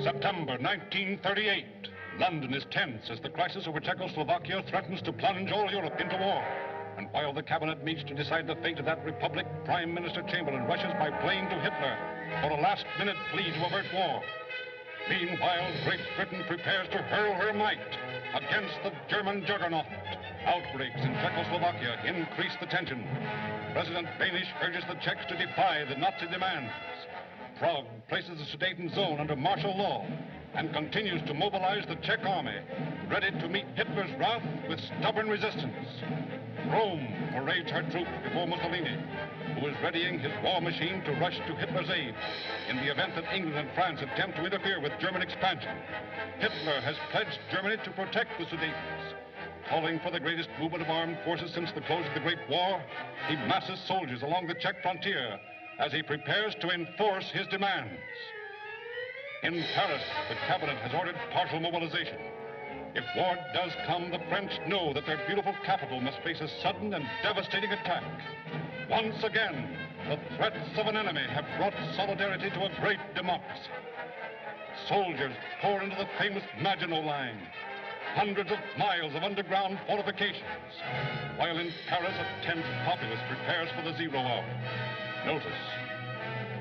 September 1938. London is tense as the crisis over Czechoslovakia threatens to plunge all Europe into war. And while the cabinet meets to decide the fate of that republic, Prime Minister Chamberlain rushes by plane to Hitler for a last-minute plea to avert war. Meanwhile, Great Britain prepares to hurl her might against the German juggernaut. Outbreaks in Czechoslovakia increase the tension. President Banish urges the Czechs to defy the Nazi demands. Prague places the Sudeten zone under martial law and continues to mobilize the Czech army, ready to meet Hitler's wrath with stubborn resistance. Rome parades her troops before Mussolini, who is readying his war machine to rush to Hitler's aid in the event that England and France attempt to interfere with German expansion. Hitler has pledged Germany to protect the Sudetens. Calling for the greatest movement of armed forces since the close of the Great War, he masses soldiers along the Czech frontier as he prepares to enforce his demands. In Paris, the cabinet has ordered partial mobilization. If war does come, the French know that their beautiful capital must face a sudden and devastating attack. Once again, the threats of an enemy have brought solidarity to a great democracy. Soldiers pour into the famous Maginot Line, hundreds of miles of underground fortifications, while in Paris a tense populace prepares for the 0 hour. Notice,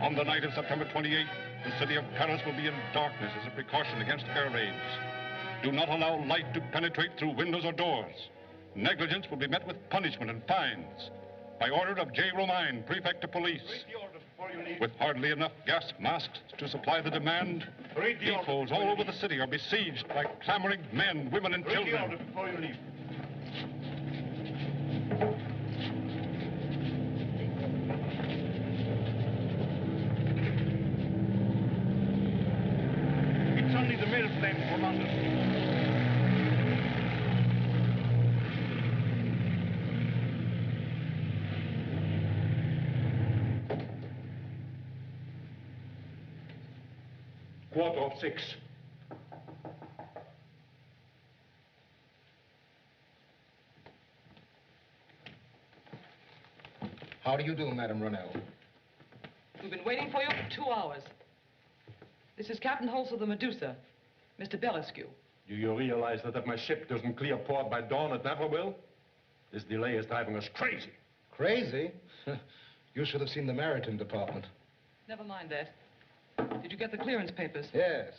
on the night of September 28th, the city of Paris will be in darkness as a precaution against air raids. Do not allow light to penetrate through windows or doors. Negligence will be met with punishment and fines. By order of J. Romaine, Prefect of Police. With hardly enough gas masks to supply the demand, depots all over the city are besieged by clamoring men, women, and children. It's only the mill plane for London. Quarter of 6. How do you do, Madame Ronell? We've been waiting for you for 2 hours. This is Captain Holtz of the Medusa, Mr. Belescu. Do you realize that if my ship doesn't clear port by dawn, it never will? This delay is driving us crazy. Crazy? You should have seen the Maritime Department. Never mind that. Did you get the clearance papers? Yes.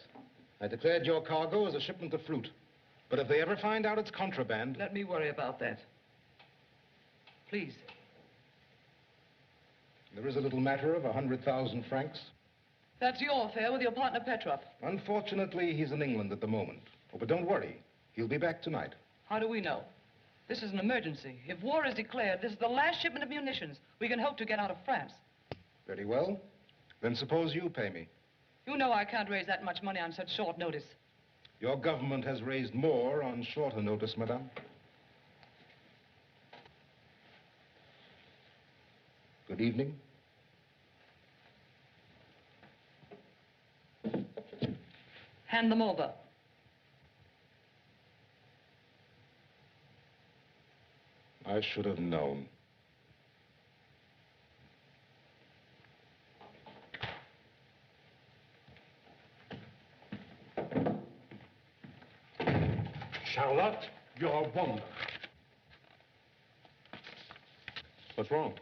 I declared your cargo as a shipment of fruit. But if they ever find out it's contraband... Let me worry about that. Please. There is a little matter of 100,000 francs. That's your affair with your partner, Petroff. Unfortunately, he's in England at the moment. Oh, but don't worry. He'll be back tonight. How do we know? This is an emergency. If war is declared, this is the last shipment of munitions we can hope to get out of France. Very well. Then suppose you pay me. You know I can't raise that much money on such short notice. Your government has raised more on shorter notice, madame. Good evening. Hand them over. I should have known. Charlotte, you're a woman. What's wrong?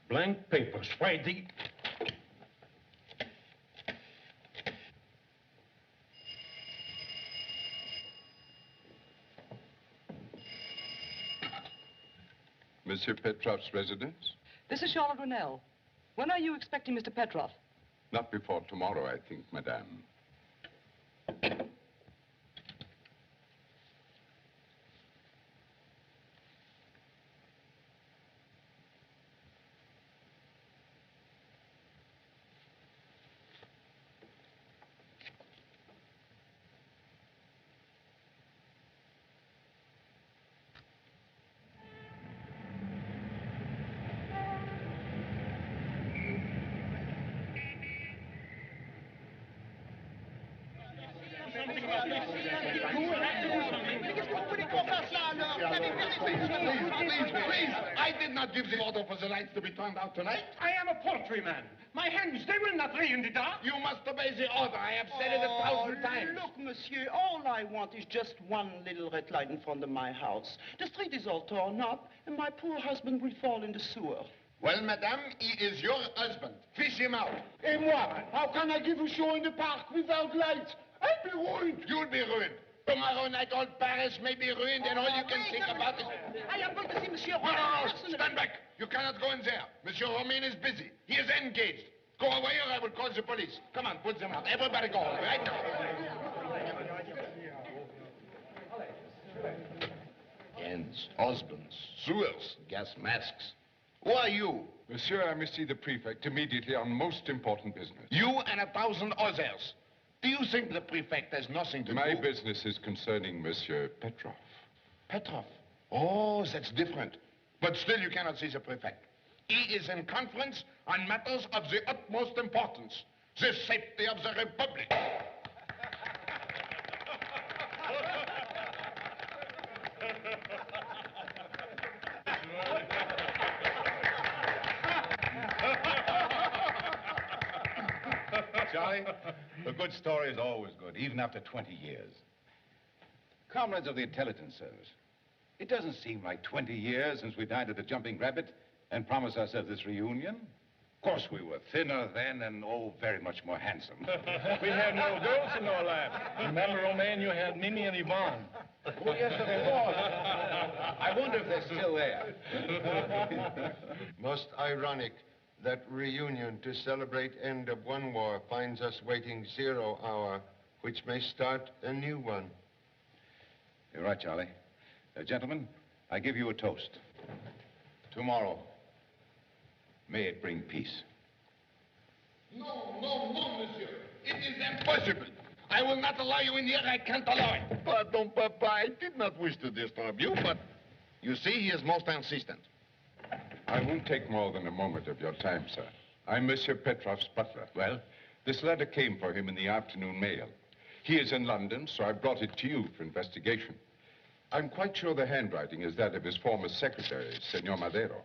Blank papers. Why the... Monsieur Petroff's residence? This is Charlotte Ronell. When are you expecting Mr. Petroff? Not before tomorrow, I think, madame. Please. I did not give the order for the lights to be turned out tonight. I am a poultryman. My hens, they will not lay in the dark. You must obey the order. I have said it 1,000 times. Look, monsieur, all I want is just one little red light in front of my house. The street is all torn up, and my poor husband will fall in the sewer. Well, madame, he is your husband. Fish him out. Et moi, how can I give a show in the park without lights? I'll be ruined. You'll be ruined. Tomorrow night, all Paris may be ruined, and all you can think about is... I am going to see Monsieur No, Romaine. stand back. You cannot go in there. Monsieur Romaine is busy. He is engaged. Go away or I will call the police. Come on, put them out. Everybody go away, right now. Hens, husbands, sewers, gas masks. Who are you? Monsieur, I must see the prefect immediately on most important business. You and 1,000 others. Do you think the prefect has nothing to do? My business is concerning Monsieur Petroff. Petroff? Oh, that's different. But still, you cannot see the prefect. He is in conference on matters of the utmost importance. The safety of the Republic. Charlie, a good story is always good, even after 20 years. Comrades of the intelligence service, it doesn't seem like 20 years since we dined at the Jumping Rabbit and promised ourselves this reunion. Of course, we were thinner then and, oh, very much more handsome. We had no girls in our lap. Remember, Romaine, you had Mimi and Yvonne. Oh, yes, of course. I wonder if they're still there. Most ironic that reunion to celebrate end of one war finds us waiting 0 hour, which may start a new one. You're right, Charlie. Gentlemen, I give you a toast. Tomorrow, may it bring peace. No, monsieur. It is impossible. I will not allow you in here. I can't allow it. Pardon, Papa. I did not wish to disturb you, but you see, he is most insistent. I won't take more than a moment of your time, sir. I'm Monsieur Petroff's butler. Well, this letter came for him in the afternoon mail. He is in London, so I brought it to you for investigation. I'm quite sure the handwriting is that of his former secretary, Senor Madero.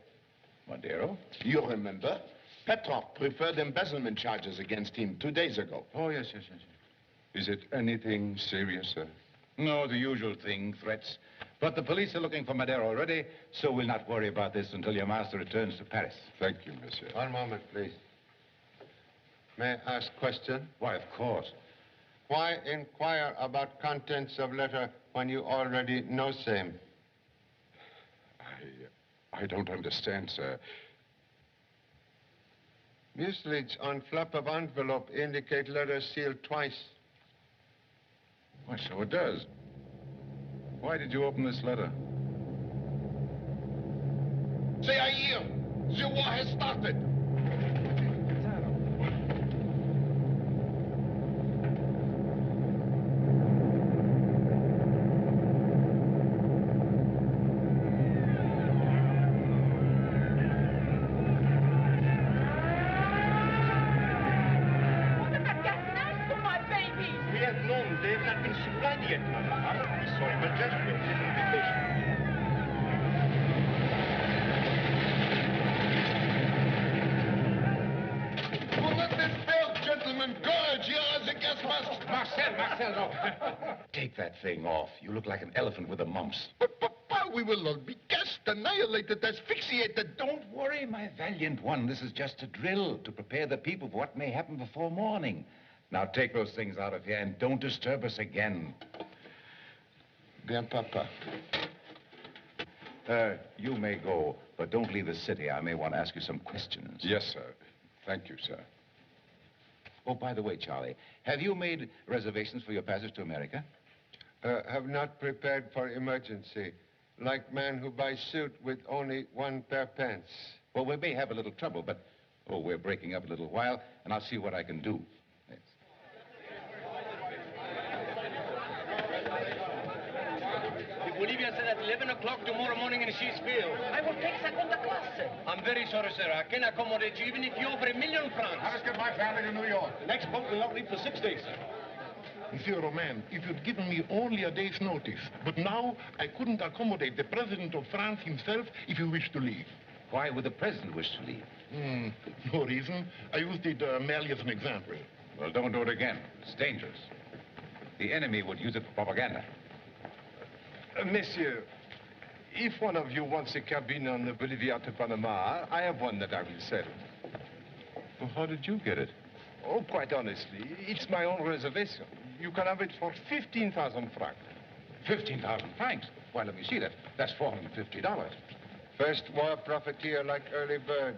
Madero? You remember? Petroff preferred embezzlement charges against him 2 days ago. Oh, yes. Is it anything serious, sir? No, the usual thing, threats. But the police are looking for Madero already, so we'll not worry about this until your master returns to Paris. Thank you, monsieur. One moment, please. May I ask question? Why, of course. Why inquire about contents of letter when you already know same? I don't understand, sir. Mucilage on flap of envelope indicate letter sealed twice. Why, so it does. Why did you open this letter? They are here. The war has started. Marcel, no. Take that thing off. You look like an elephant with the mumps. But, Papa, we will all be gassed, annihilated, asphyxiated. Don't worry, my valiant one. This is just a drill to prepare the people for what may happen before morning. Now take those things out of here and don't disturb us again. Bien, Papa. You may go, but don't leave the city. I may want to ask you some questions. Yes, sir. Thank you, sir. Oh, by the way, Charlie, have you made reservations for your passage to America? Have not prepared for emergency. Like man who buys suit with only 1 pair pants. Well, we may have a little trouble, but, oh, we're breaking up a little while, and I'll see what I can do. Yes. Olivia said at 11 o'clock tomorrow morning in Sheetsfield. I will take second class. I'm very sorry, sir. I can accommodate you even if you offer £1 million. I must get my family to New York. The next boat will not leave for 6 days, sir. Monsieur Romaine, if you'd given me only a day's notice, but now I couldn't accommodate the President of France himself if he wished to leave. Why would the President wish to leave? No reason. I used it merely as an example. Well, don't do it again. It's dangerous. The enemy would use it for propaganda. Monsieur, if one of you wants a cabin on the Bolivia to Panama, I have one that I will sell. Well, how did you get it? Oh, quite honestly, it's my own reservation. You can have it for 15,000 francs. 15,000 francs? Why, let me see that. That's $450. First war profiteer like early bird.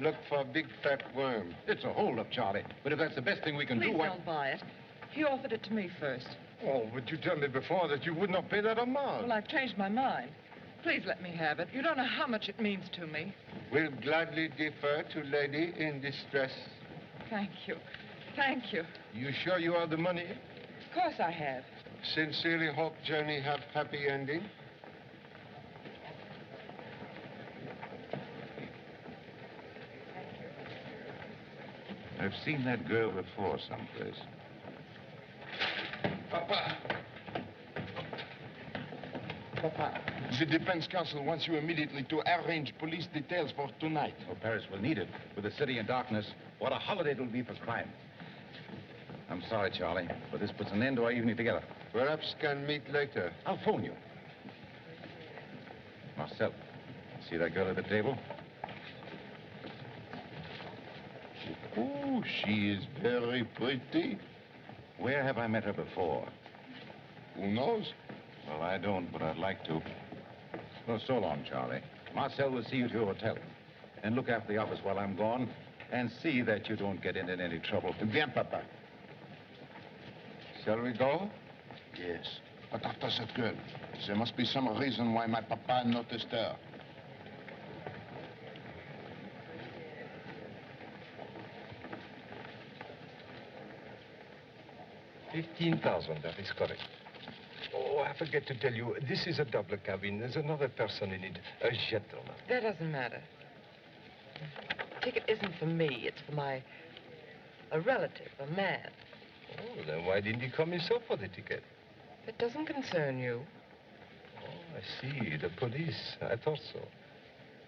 Look for big fat worm. It's a holdup, Charlie. But if that's the best thing we can Please do, why... don't buy it. He offered it to me first. Oh, but you told me before that you would not pay that amount. Well, I've changed my mind. Please let me have it. You don't know how much it means to me. We'll gladly defer to lady in distress. Thank you. Thank you. You sure you have the money? Of course I have. Sincerely hope journey have happy ending. I've seen that girl before someplace. Papa. Papa, the defense counsel wants you immediately to arrange police details for tonight. Oh, Paris will need it. With the city in darkness, what a holiday it'll be for crime. I'm sorry, Charlie, but this puts an end to our evening together. Perhaps can meet later. I'll phone you. Marcel, see that girl at the table? Oh, she is very pretty. Where have I met her before? Who knows? Well, I don't, but I'd like to. Well, so long, Charlie. Marcel will see you to your hotel. And look after the office while I'm gone. And see that you don't get into any trouble. Bien, Papa. Shall we go? Yes, but after that girl, there must be some reason why my papa noticed her. $15,000, that is correct. Oh, I forget to tell you, this is a double cabin. There's another person in it, a gentleman. That doesn't matter. The ticket isn't for me. It's for a relative, a man. Oh, then why didn't he come himself for the ticket? It doesn't concern you. Oh, I see. The police. I thought so.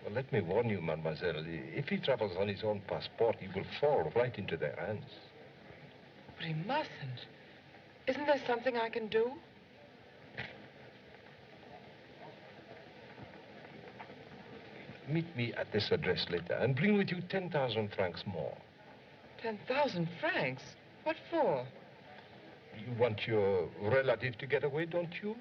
Well, let me warn you, mademoiselle. If he travels on his own passport, he will fall right into their hands. But he mustn't. Isn't there something I can do? Meet me at this address later and bring with you 10,000 francs more. 10,000 francs? What for? You want your relative to get away, don't you?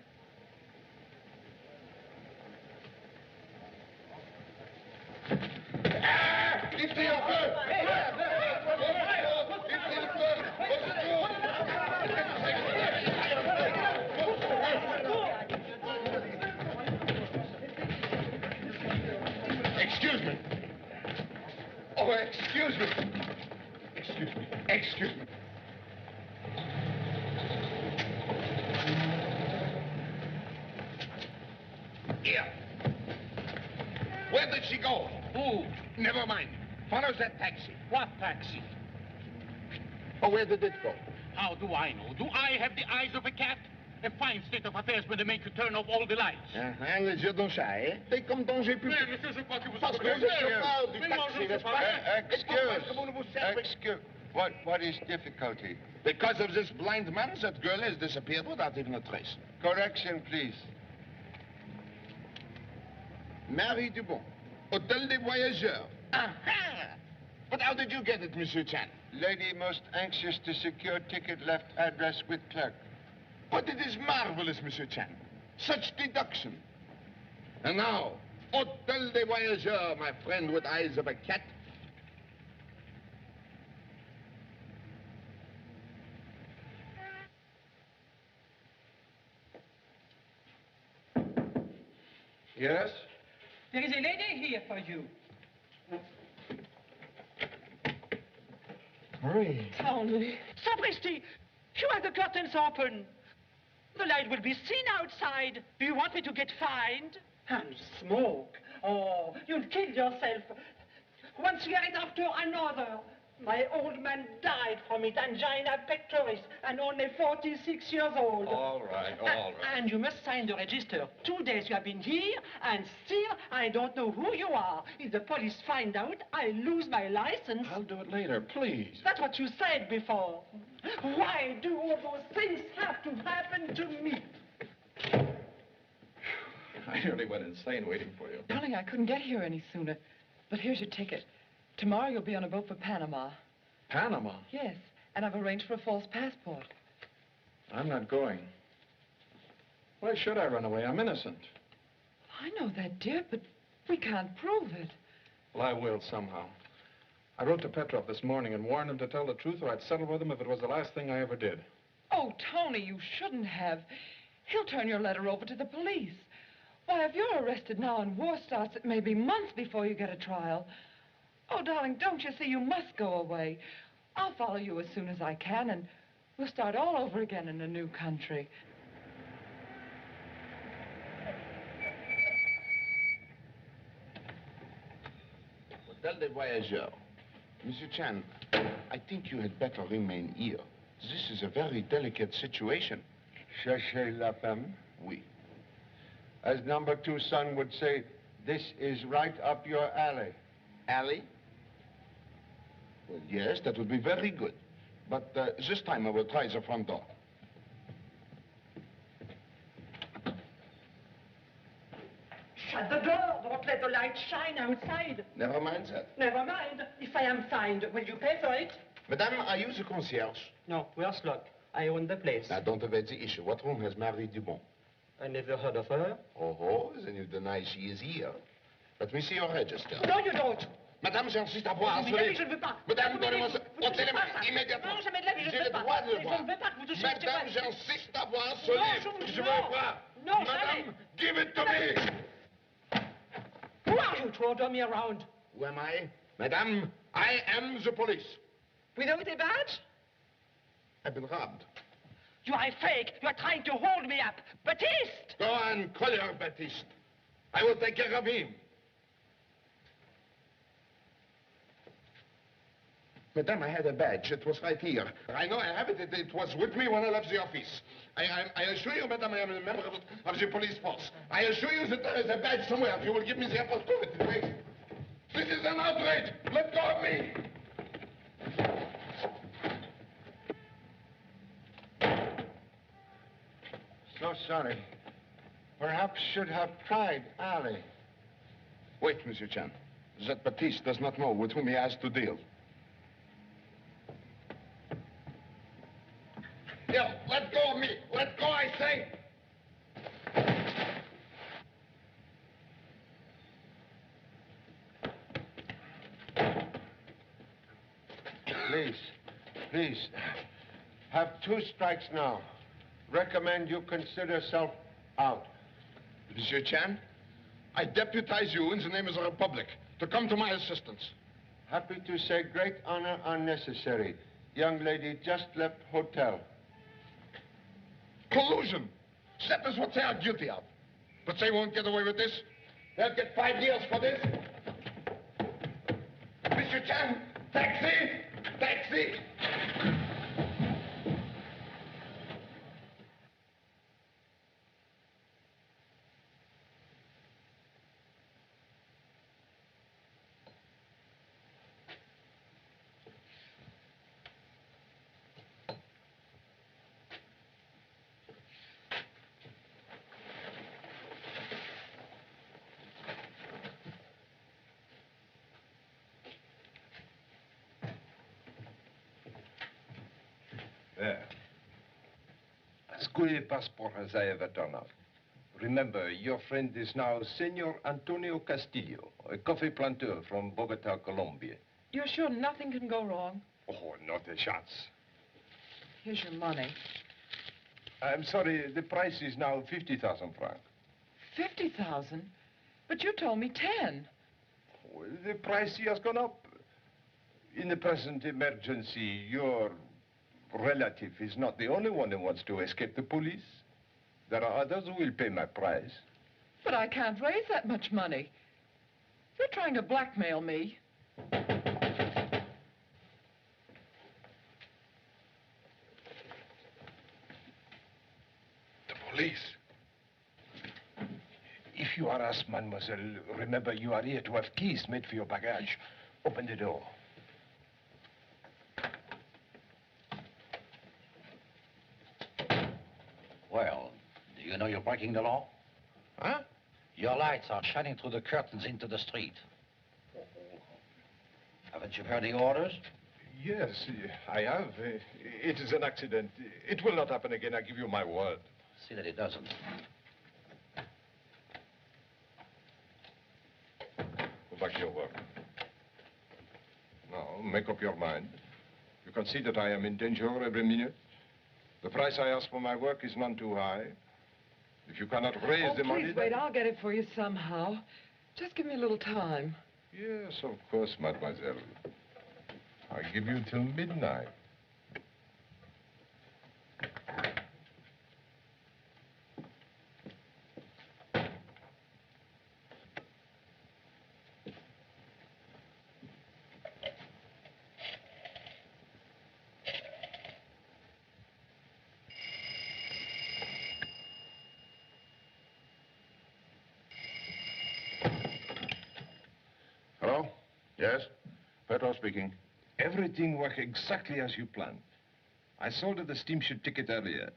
Excuse me. Oh, excuse me. Excuse me. Excuse me. Here. Where did she go? Who? Never mind. Follow that taxi. What taxi? Oh, where did it go? How do I know? Do I have the eyes of a cat? A fine state of affairs when they make you turn off all the lights. Les yeux d'un chat, eh? T'es comme danger public. Mais, monsieur, je crois que vous Parce que êtes le chauffeur du taxi, n'est-ce pas? Excuse. What is difficulty? Because of this blind man, that girl has disappeared without even a trace. Correction, please. Marie Dubon, Hôtel des Voyageurs. Aha! But how did you get it, Monsieur Chan? Lady most anxious to secure ticket left address with clerk. But it is marvelous, Monsieur Chan. Such deduction. And now, Hôtel des Voyageurs, my friend with eyes of a cat. Yes? There is a lady here for you. Marie. Only. Sapristi, you have the curtains open. The light will be seen outside. Do you want me to get fined? And smoke. Oh, you'll kill yourself. One cigarette after another. My old man died from it, angina pectoris, and only 46 years old. All right, all right. And you must sign the register. 2 days you have been here, and still I don't know who you are. If the police find out, I lose my license. I'll do it later, please. That's what you said before. Why do all those things have to happen to me? I nearly went insane waiting for you. Darling, I couldn't get here any sooner. But here's your ticket. Tomorrow you'll be on a boat for Panama. Panama? Yes, and I've arranged for a false passport. I'm not going. Why should I run away? I'm innocent. I know that, dear, but we can't prove it. Well, I will somehow. I wrote to Petroff this morning and warned him to tell the truth or I'd settle with him if it was the last thing I ever did. Oh, Tony, you shouldn't have. He'll turn your letter over to the police. Why, if you're arrested now and war starts, it may be months before you get a trial. Oh, darling, don't you see? You must go away. I'll follow you as soon as I can, and we'll start all over again in a new country. Hotel des Voyageurs. Monsieur Chan, I think you had better remain here. This is a very delicate situation. Cherchez la femme. Oui. As number 2 son would say, this is right up your alley. Alley? Well, yes, that would be very good. But this time I will try the front door. Shut the door. Don't let the light shine outside. Never mind that. Never mind. If I am fined, will you pay for it? Madame, are you the concierge? No, we are slug. I own the place. Now, don't evade the issue. What room has Marie Dubon? I never heard of her. Oh, then you deny she is here. Let me see your register. No, you don't. Madame, j'insiste à voir Mais harceler. je ne veux pas. Madame, donnez-moi ça. Vous touchez Ôtez les pas mains ça. immédiatement. Non, jamais de la vie, je J'ai ne le veux pas. droit de le Je voir. ne veux pas que vous touchiez. Madame, j'insiste à voir Non, harceler. Je veux non. voir. Non, Madame, jamais. give it to me. Who are you to order me around? Who am I? Madame, I am the police. Without a badge? I've been robbed. You are fake. You are trying to hold me up. Baptiste! Go on, call your Baptiste. I will take care of him. Madame, I had a badge. It was right here. I know I have it. It was with me when I left the office. I assure you, Madame, I am a member of the police force. I assure you that there is a badge somewhere. If you will give me the opportunity. Wait. This is an outrage. Let go of me. So sorry. Perhaps should have tried alley. Wait, Monsieur Chan. That Baptiste does not know with whom he has to deal. Here, let go of me. Let go, I say. Please. Have 2 strikes now. Recommend you consider yourself out. Monsieur Chan, I deputize you in the name of the Republic to come to my assistance. Happy to say great honor unnecessary. Young lady just left hotel. Collusion. That is what they are guilty of. But they won't get away with this. They'll get 5 years for this. Monsieur Chan, taxi! Taxi! There. As good a passport as I ever turned out. Remember, your friend is now Senor Antonio Castillo, a coffee planter from Bogota, Colombia. You're sure nothing can go wrong? Oh, not a chance. Here's your money. I'm sorry, the price is now 50,000 francs. 50,000? But you told me 10. Well, the price has gone up. In the present emergency, your relative is not the only one who wants to escape the police. There are others who will pay my price. But I can't raise that much money. You're trying to blackmail me. Please. If you are asked, mademoiselle, remember you are here to have keys made for your baggage. Open the door. Well, do you know you're breaking the law? Huh? Your lights are shining through the curtains into the street. Haven't you heard the orders? Yes, I have. It is an accident. It will not happen again, I give you my word. See that it doesn't. Go back to your work. Now, make up your mind. You can see that I am in danger every minute. The price I ask for my work is none too high. If you cannot raise the money... Please wait, I'll get it for you somehow. Just give me a little time. Yes, of course, mademoiselle. I give you till midnight. Hello? Yes? Petroff speaking. Everything worked exactly as you planned. I sold her the steamship ticket earlier.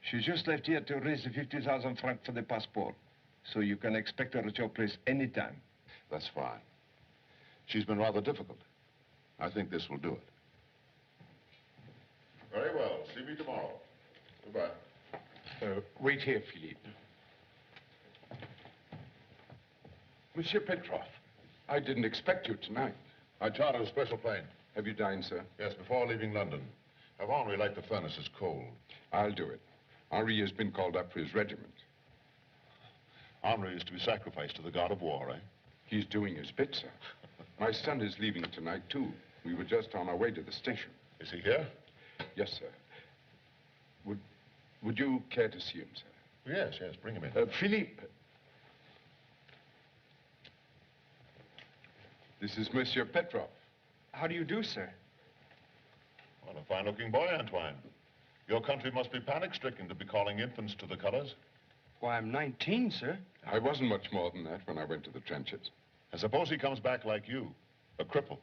She just left here to raise the 50,000 francs for the passport. So you can expect her at your place anytime. That's fine. She's been rather difficult. I think this will do it. Very well. See me tomorrow. Goodbye. Wait here, Philippe. Monsieur Petroff, I didn't expect you tonight. I chartered a special plane. Have you dined, sir? Yes, before leaving London. Have Henri light the furnaces cold. I'll do it. Henri has been called up for his regiment. Henri is to be sacrificed to the god of war, eh? He's doing his bit, sir. My son is leaving tonight, too. We were just on our way to the station. Is he here? Yes, sir. Would you care to see him, sir? Yes, bring him in. Philippe. This is Monsieur Petroff. How do you do, sir? What a fine-looking boy, Antoine. Your country must be panic-stricken to be calling infants to the colors. Why, I'm 19, sir. I wasn't much more than that when I went to the trenches. And suppose he comes back like you, a cripple.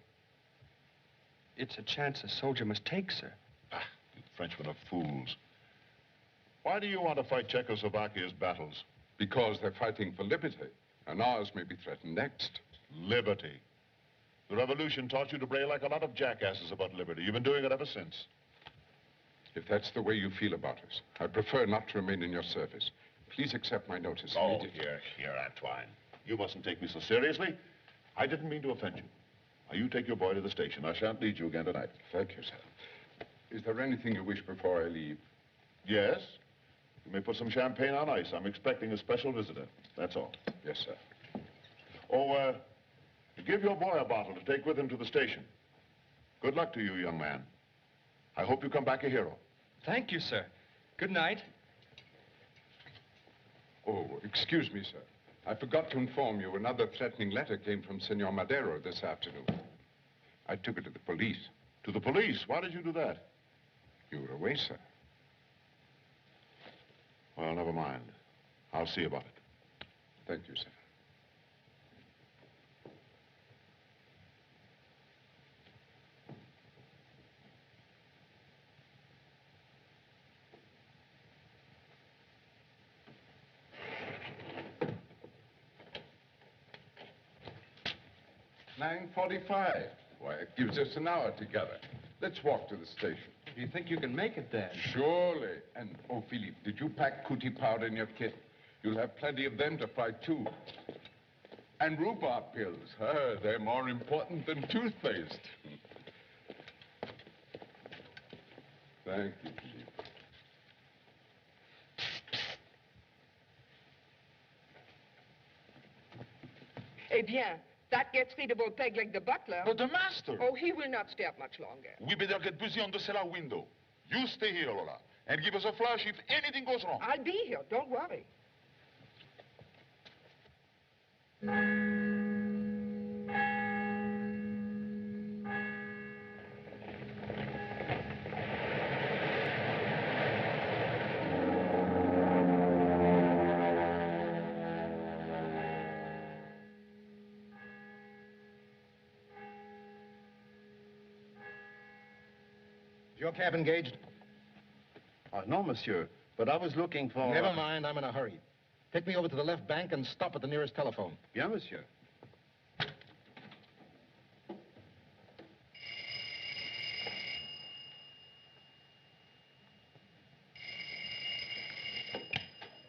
It's a chance a soldier must take, sir. Ah, you Frenchmen are fools. Why do you want to fight Czechoslovakia's battles? Because they're fighting for liberty, and ours may be threatened next. Liberty. The revolution taught you to bray like a lot of jackasses about liberty. You've been doing it ever since. If that's the way you feel about us, I prefer not to remain in your service. Please accept my notice immediately. Here, Antoine. You mustn't take me so seriously. I didn't mean to offend you. Now, you take your boy to the station. I shan't need you again tonight. Thank you, sir. Is there anything you wish before I leave? Yes. You may put some champagne on ice. I'm expecting a special visitor. That's all. Yes, sir. Oh, give your boy a bottle to take with him to the station. Good luck to you, young man. I hope you come back a hero. Thank you, sir. Good night. Oh, excuse me, sir. I forgot to inform you another threatening letter came from Senor Madero this afternoon. I took it to the police. To the police? Why did you do that? You were away, sir. Well, never mind. I'll see about it. Thank you, sir. "9:45. Why, it gives us an hour together. Let's walk to the station. Do you think you can make it, Dad? Surely. And, oh, Philippe, did you pack cootie powder in your kit? You'll have plenty of them to fight, too. And rhubarb pills. They're more important than toothpaste. Thank you, Philippe. Eh bien, that gets rid of old Peg Leg the butler. But the master! Oh, he will not stay up much longer. We better get busy on the cellar window. You stay here, Lola, and give us a flash if anything goes wrong. I'll be here, don't worry. your cab engaged? No, monsieur. But I was looking for... Never mind, I'm in a hurry. Take me over to the left bank and stop at the nearest telephone. Bien, monsieur.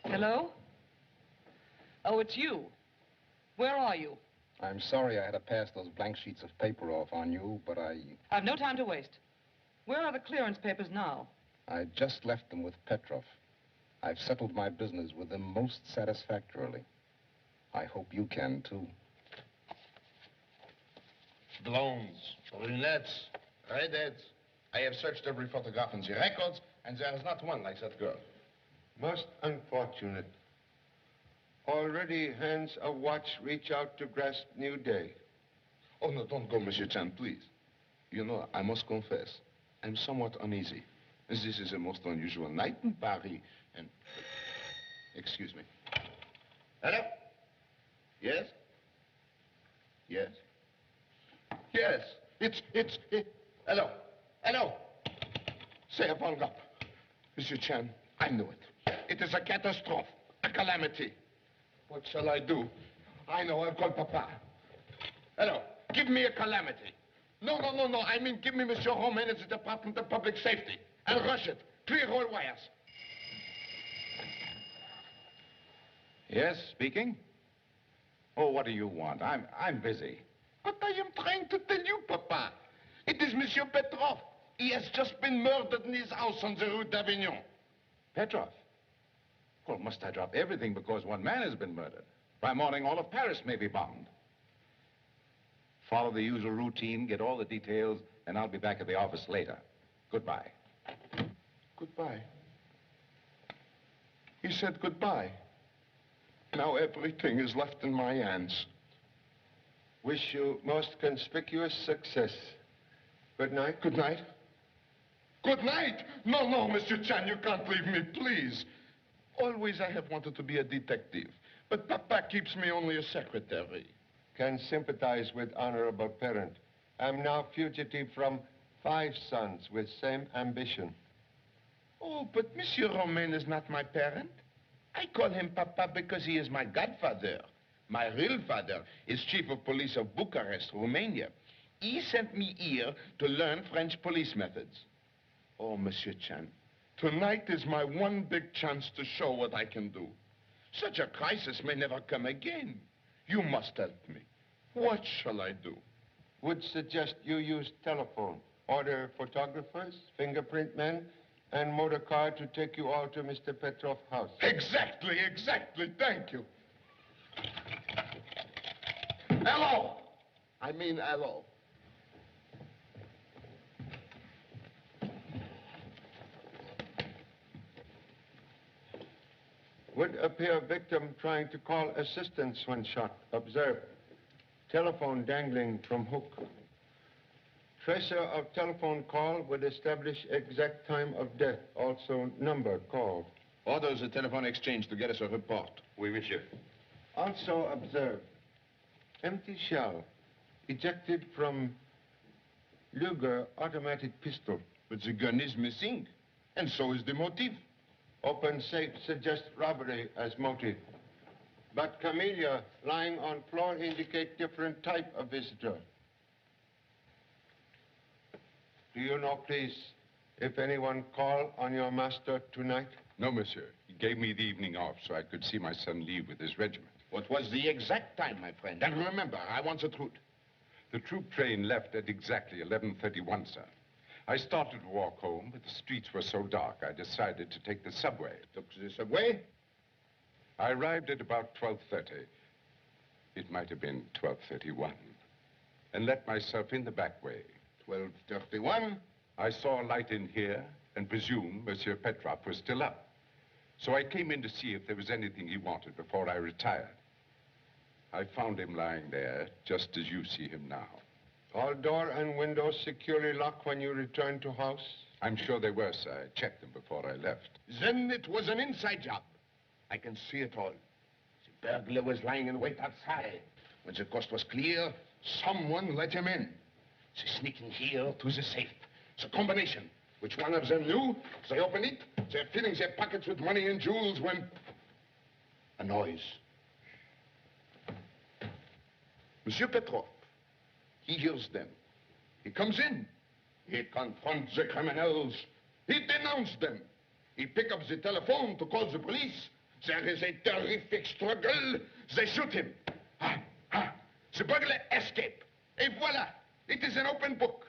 Hello? Oh, it's you. Where are you? I'm sorry I had to pass those blank sheets of paper off on you, but I've no time to waste. Where are the clearance papers now? I just left them with Petroff. I've settled my business with them most satisfactorily. I hope you can, too. Blondes, brunettes, redheads. I have searched every photograph in the records, and there is not one like that girl. Most unfortunate. Already hands a watch reach out to grasp new day. Oh, no, don't go, Monsieur Chan, please. You know, I must confess, I'm somewhat uneasy. This is a most unusual night in Paris, and... Excuse me. Hello? Yes? Yes? Yes, it's... Hello? Hello? Say a hung up. Monsieur Chan, I knew it. It is a catastrophe, a calamity. What shall I do? I know, I'll call Papa. Hello, give me a calamity. No. I mean, give me Monsieur Romaine at the Department of Public Safety. And rush it. Clear all wires. Yes, speaking? Oh, what do you want? I'm busy. But I am trying to tell you, Papa. It is Monsieur Petroff. He has just been murdered in his house on the Rue d'Avignon. Petroff? Well, must I drop everything because one man has been murdered? By morning, all of Paris may be bombed. Follow the usual routine, get all the details, and I'll be back at the office later. Goodbye. Goodbye. He said goodbye. Now everything is left in my hands. Wish you most conspicuous success. Good night. Good night. Good night! No, Monsieur Chan, you can't leave me, please. Always I have wanted to be a detective, but Papa keeps me only a secretary. Can sympathize with honorable parent. I'm now fugitive from 5 sons with same ambition. Oh, but Monsieur Romaine is not my parent. I call him Papa because he is my godfather. My real father is Chief of Police of Bucharest, Romania. He sent me here to learn French police methods. Oh, Monsieur Chan, tonight is my one big chance to show what I can do. Such a crisis may never come again. You must help me. What shall I do? Would suggest you use telephone. Order photographers, fingerprint men, and motor car to take you all to Mr. Petroff's house. Exactly. Thank you. Hello. I mean, hello. Would appear victim trying to call assistance when shot. Observe. Telephone dangling from hook. Tracer of telephone call would establish exact time of death. Also number called. Order the telephone exchange to get us a report. Oui, monsieur. Also observe. Empty shell. Ejected from Luger automatic pistol. But the gun is missing. And so is the motive. Open safe suggests robbery as motive. But camellia lying on floor indicate different type of visitor. Do you know, please, if anyone called on your master tonight? No, monsieur. He gave me the evening off so I could see my son leave with his regiment. What was the exact time, my friend? And remember, I want the truth. The troop train left at exactly 11:31, sir. I started to walk home, but the streets were so dark, I decided to take the subway. Took the subway? I arrived at about 12:30. It might have been 12:31. And let myself in the back way. 12:31? I saw a light in here and presumed Monsieur Petroff was still up. So I came in to see if there was anything he wanted before I retired. I found him lying there, just as you see him now. All door and windows securely locked when you returned to house? I'm sure they were, sir. I checked them before I left. Then it was an inside job. I can see it all. The burglar was lying in wait outside. When the coast was clear, someone let him in. They sneaked in here to the safe. The combination. Which one of them knew? They open it, they're filling their pockets with money and jewels when... a noise. Monsieur Petroff, he hears them. He comes in. He confronts the criminals. He denounced them. He pick up the telephone to call the police. There is a terrific struggle. They shoot him. The burglar escape. Et voila. It is an open book.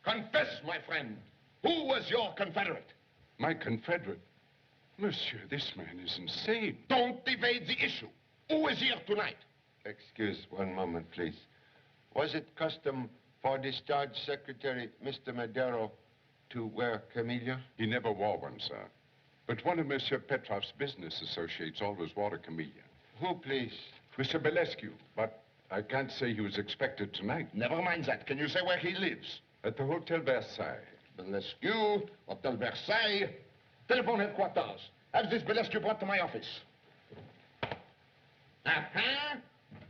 Confess, my friend. Who was your confederate? My confederate? Monsieur, this man is insane. Don't evade the issue. Who is here tonight? Excuse one moment, please. Was it custom for discharged Secretary Mr. Madero to wear camellia? He never wore one, sir. But one of Monsieur Petroff's business associates always wore a camellia. Who, please? Mr. Belescu, but I can't say he was expected tonight. Never mind that. Can you say where he lives? At the Hotel Versailles. Belescu, Hotel Versailles. Telephone headquarters. Have this Belescu brought to my office. Uh-huh.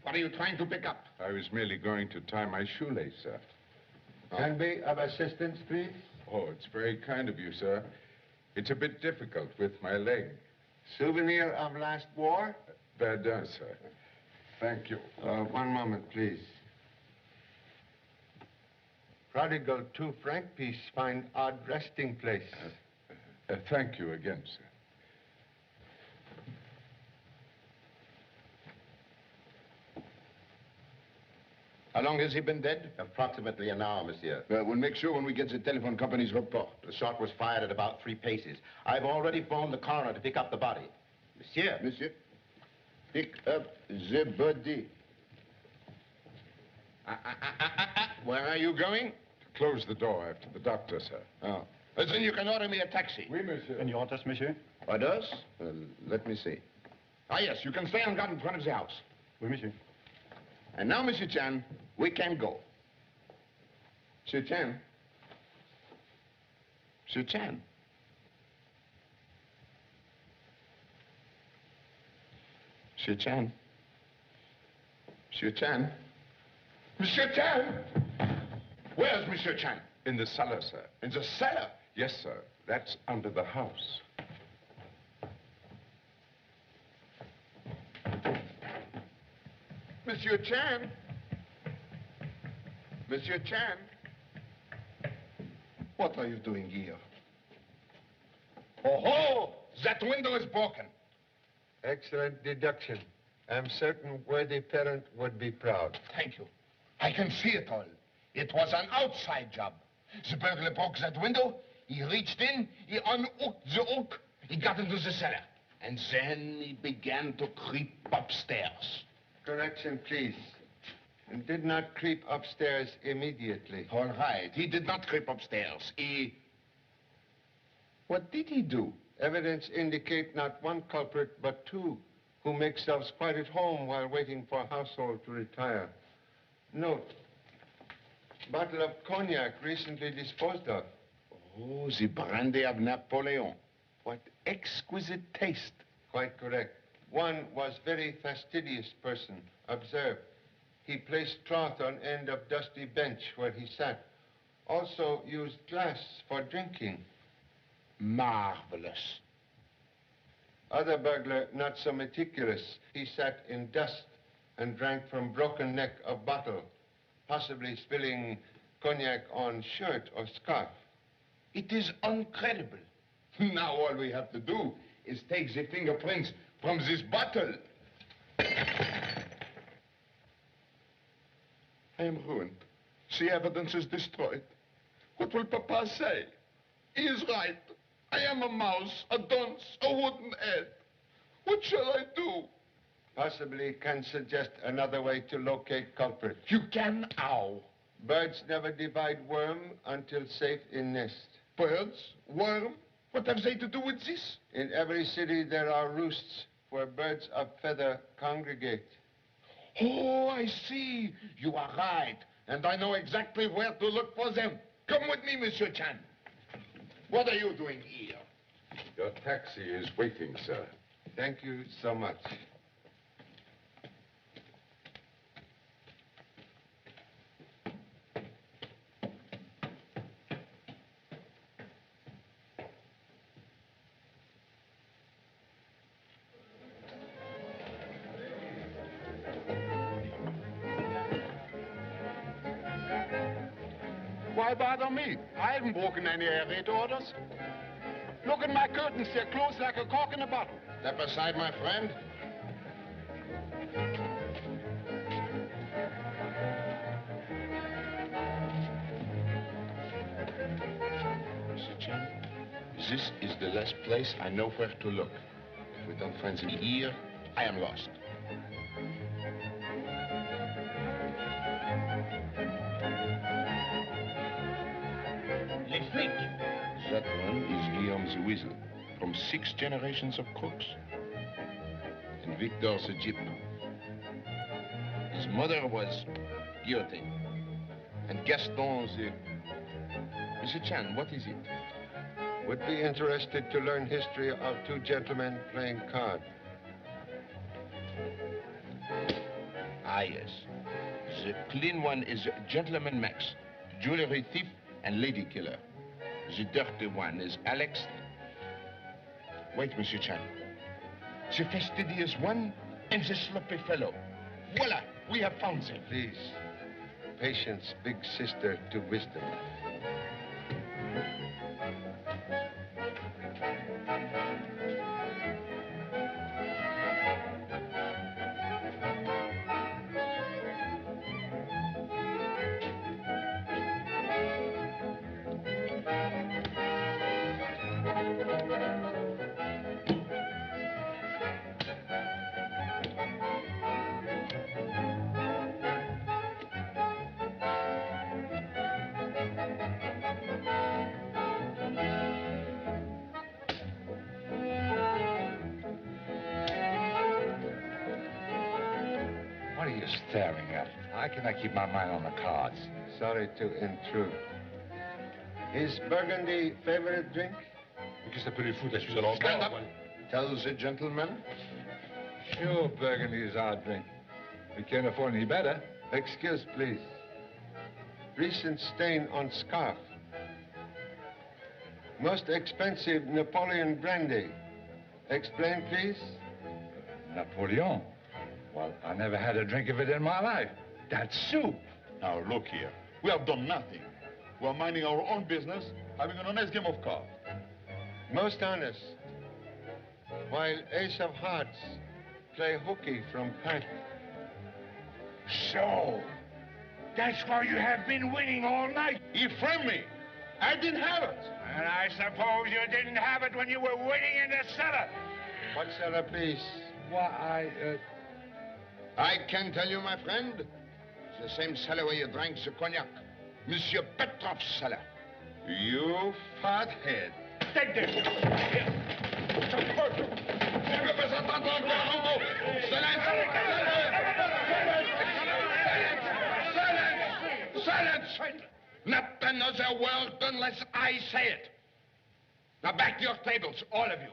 What are you trying to pick up? I was merely going to tie my shoelace, sir. Can be of assistance, please? Oh, it's very kind of you, sir. It's a bit difficult with my leg. Souvenir of last war? Verdun, sir. Thank you. One moment, please. Prodigal 2 franc piece find odd resting place. Thank you again, sir. How long has he been dead? Approximately an hour, monsieur. We'll make sure when we get the telephone company's report. The shot was fired at about 3 paces. I've already phoned the coroner to pick up the body. Monsieur. Monsieur, pick up the body. Where are you going? Close the door after the doctor, sir. Oh. Then you can order me a taxi. Oui, monsieur. And your orders, monsieur? Orders? Let me see. Ah, yes, you can stay on guard in front of the house. Oui, monsieur. And now, Monsieur Chan, we can go. Monsieur Chan. Monsieur Chan. Monsieur Chan. Monsieur Chan. Monsieur Chan! Where's Monsieur Chan? In the cellar, sir. In the cellar? Yes, sir. That's under the house. Monsieur Chan? Monsieur Chan? What are you doing here? Oh, ho! That window is broken. Excellent deduction. I'm certain worthy parent would be proud. Thank you. I can see it all. It was an outside job. The burglar broke that window. He reached in, he unhooked the hook, he got into the cellar. And then he began to creep upstairs. Correction, please. And did not creep upstairs immediately. All right. He did not creep upstairs. What did he do? Evidence indicate not one culprit, but 2, who make themselves quite at home while waiting for household to retire. Note, bottle of cognac recently disposed of. Oh, the brandy of Napoleon. What exquisite taste. Quite correct. One was very fastidious person. Observe, he placed cloth on end of dusty bench where he sat. Also used glass for drinking. Marvelous. Other burglar, not so meticulous. He sat in dust and drank from broken neck of bottle, possibly spilling cognac on shirt or scarf. It is incredible. Now all we have to do is take the fingerprints from this bottle. I am ruined. The evidence is destroyed. What will Papa say? He is right. I am a mouse, a dunce, a wooden head. What shall I do? Possibly can suggest another way to locate culprit. You can how? Birds never divide worm until safe in nest. Birds? Worm? What have they to do with this? In every city there are roosts where birds of feather congregate. Oh, I see. You are right. And I know exactly where to look for them. Come with me, Monsieur Chan. What are you doing here? Your taxi is waiting, sir. Thank you so much. Why bother me? I haven't broken any air raid orders. Look at my curtains. They're closed like a cork in a bottle. Step aside, my friend. Mr. Chen, this is the last place I know where to look. If we don't find him here, I am lost. L'explique. That one is Guillaume the Weasel, from 6 generations of crooks. And Victor the Gyp. His mother was guillotined. And Gaston the... Mr. Chan, what is it? Would be interested to learn history of 2 gentlemen playing card. Ah, yes. The clean one is Gentleman Max, jewelry thief and lady killer. The dirty one is Alex. Wait, Monsieur Chan. The fastidious one and the sloppy fellow. Voila, we have found them. Please, patience, big sister to wisdom. What are you staring at? How can I keep my mind on the cards? Sorry to intrude. Is Burgundy favorite drink? Qu'est-ce que ça peut les foutre, la suce à l'envers? Stand up. Tell the gentleman. Sure, Burgundy is our drink. We can't afford any better. Excuse, please. Recent stain on scarf. Most expensive Napoleon brandy. Explain, please. Napoleon? Well, I never had a drink of it in my life. That's soup. Now, look here. We have done nothing. We're minding our own business, having an honest game of cards. Most honest. While Ace of Hearts play hooky from pack. So, that's why you have been winning all night. He framed me. I didn't have it. And I suppose you didn't have it when you were winning in the cellar. What cellar, please? Why, I can tell you, my friend, the same cellar where you drank the cognac. Monsieur Petroff's cellar. You fathead. Take this. Silence! Not another word unless I say it. Now back to your tables, all of you.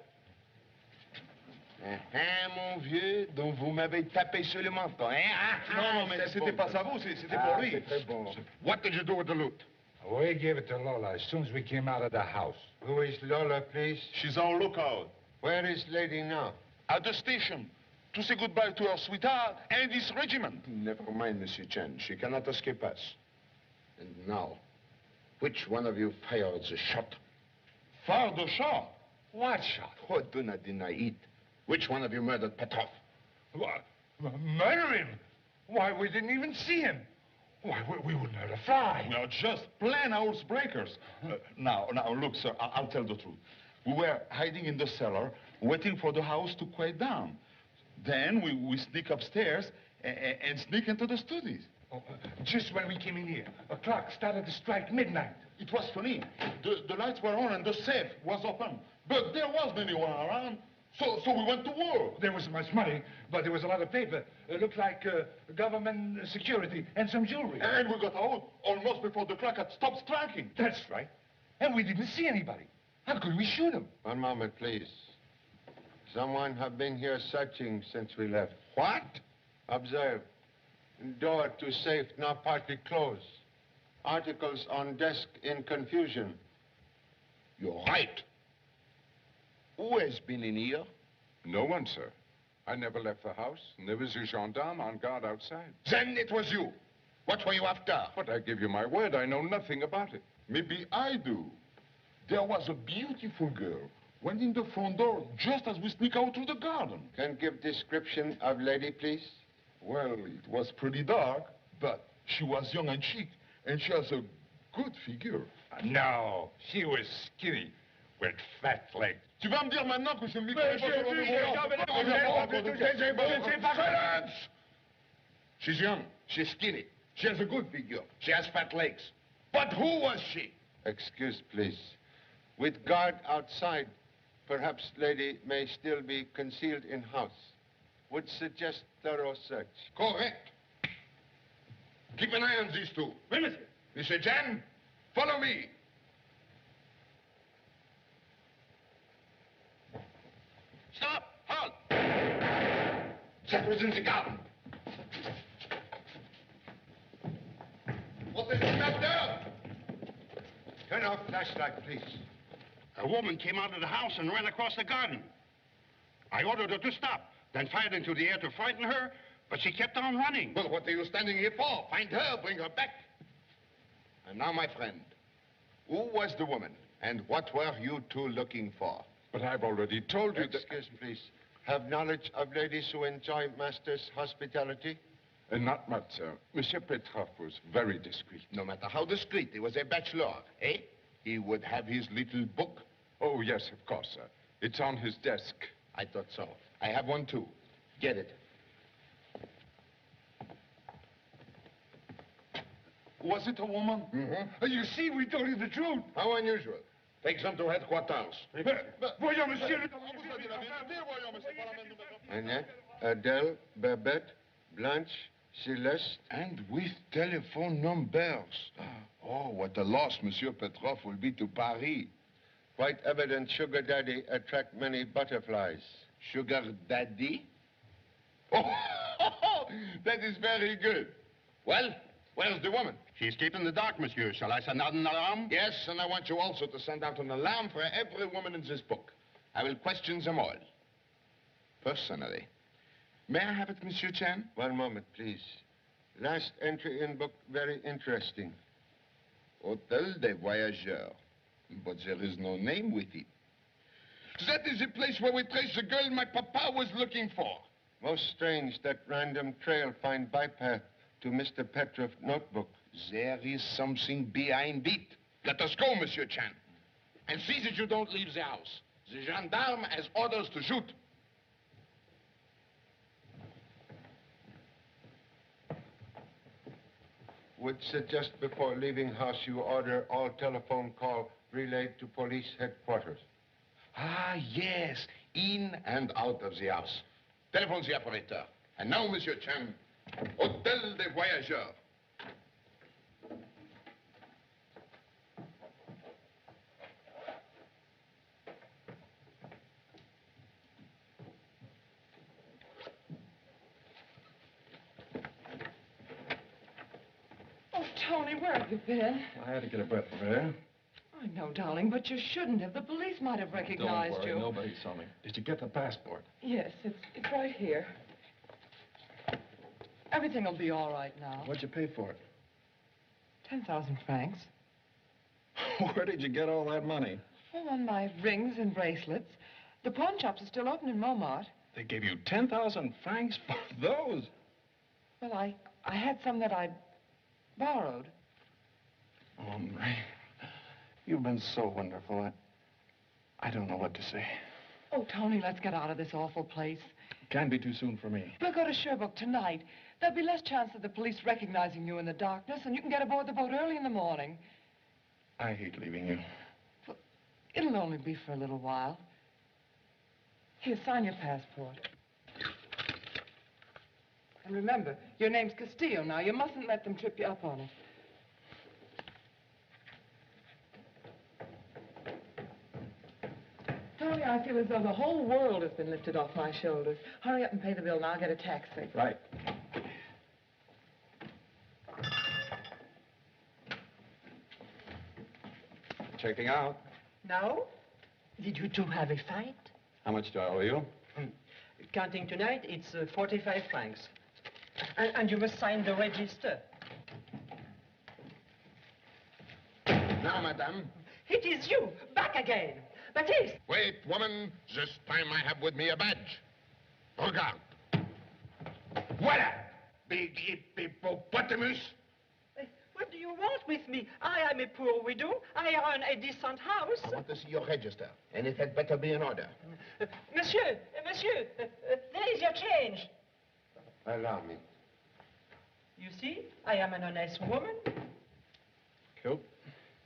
Mon vieux, donc vous m'avez tapé sur le menton, hein? Non, mais c'était pas à vous, c'était pour lui. Bon. What did you do with the loot? We gave it to Lola as soon as we came out of the house. Who is Lola, please? She's on lookout. Where is lady now? At the station, to say goodbye to her sweetheart and his regiment. Never mind, Monsieur Chen. She cannot escape us. And now, which one of you fired the shot? Fired the shot? What shot? Oh, do not deny it. Which one of you murdered Petroff? What? Murder him? Why, we didn't even see him. Why, we wouldn't hurt a fly. We are just plain housebreakers. Now, look, sir, I'll tell the truth. We were hiding in the cellar, waiting for the house to quiet down. Then we sneak upstairs and sneak into the studies. Just when we came in here, a clock started to strike midnight. It was funny. The lights were on and the safe was open. But there wasn't anyone around. So we went to war. There wasn't much money, but there was a lot of paper. It looked like government security and some jewelry. And we got out almost before the clock had stopped striking. That's right. And we didn't see anybody. How could we shoot him? One moment, please. Someone have been here searching since we left. What? Observe. Door to safe now partly closed. Articles on desk in confusion. You're right. Who has been in here? No one, sir. I never left the house, and there was a gendarme on guard outside. Then it was you. What were you after? But I give you my word, I know nothing about it. Maybe I do. There was a beautiful girl went in the front door just as we sneak out through the garden. Can give description of lady, please? Well, it was pretty dark, but she was young and chic, and she has a good figure. No, she was skinny, with fat legs. Tu vas me dire maintenant que je ne lui connais pas. Silence! She's young, she's skinny, she has a good figure, she has fat legs. But who was she? Excuse, please. With guard outside, perhaps lady may still be concealed in house. Would suggest thorough search. Correct. Keep an eye on these two. Oui, monsieur. Monsieur Jan, follow me. Stop! Halt! That was in the garden. What is it up there? Turn off flashlight, please. A woman came out of the house and ran across the garden. I ordered her to stop, then fired into the air to frighten her, but she kept on running. Well, what are you standing here for? Find her, bring her back. And now, my friend, who was the woman, and what were you two looking for? But I've already told you that... Excuse, please. Have knowledge of ladies who enjoy master's hospitality? Not much, sir. Monsieur Petroff was very discreet. No matter how discreet, he was a bachelor, eh? He would have his little book. Oh, yes, of course, sir. It's on his desk. I thought so. I have one, too. Get it. Was it a woman? Mm-hmm. You see, we told you the truth. How unusual. Take some to headquarters. Voyons, monsieur. Annette, Adele, Babette, Blanche, Celeste. And with telephone numbers. Oh, what a loss Monsieur Petroff will be to Paris. Quite evident sugar daddy attract many butterflies. Sugar daddy? Oh, that is very good. Well, where's the woman? She's kept in the dark, monsieur. Shall I send out an alarm? Yes, and I want you also to send out an alarm for every woman in this book. I will question them all. Personally. May I have it, Monsieur Chan? One moment, please. Last entry in book, very interesting. Hôtel des Voyageurs. But there is no name with it. That is the place where we traced the girl my papa was looking for. Most strange that random trail find bypath to Mr. Petroff notebook. There is something behind it. Let us go, Monsieur Chan. And see that you don't leave the house. The gendarme has orders to shoot. Would suggest before leaving house you order all telephone call relayed to police headquarters. Ah, yes. In and out of the house. Telephone the operator. And now, Monsieur Chan, Hôtel des Voyageurs. Oh, Tony, where have you been? I had to get a breath of air. I know, darling, but you shouldn't have. The police might have recognized Don't worry, you. nobody saw me. Did you get the passport? Yes, it's right here. Everything will be all right now. What'd you pay for it? 10,000 francs. Where did you get all that money? Oh, on my rings and bracelets. The pawn shops are still open in Montmartre. They gave you 10,000 francs for those? Well, I had some that I'd borrowed. Oh, Marie, you've been so wonderful. I don't know what to say. Oh, Tony, let's get out of this awful place. Can't be too soon for me. We'll go to Sherbrooke tonight. There'll be less chance of the police recognizing you in the darkness, and you can get aboard the boat early in the morning. I hate leaving you. Well, it'll only be for a little while. Here, sign your passport. And remember, your name's Castillo now. You mustn't let them trip you up on it. Tony, I feel as though the whole world has been lifted off my shoulders. Hurry up and pay the bill, and I'll get a taxi. Right. Checking out. Now, did you two have a fight? How much do I owe you? Counting tonight, it's 45 francs. And you must sign the register. Now, madame. It is you, back again. Baptiste! Wait, woman. This time I have with me a badge. Regarde. Voila! Big hippopotamus. What do you want with me? I am a poor widow. I own a decent house. I want to see your register, and it had better be in order. Monsieur, there is your change. Allow me. You see, I am an honest woman. Cool.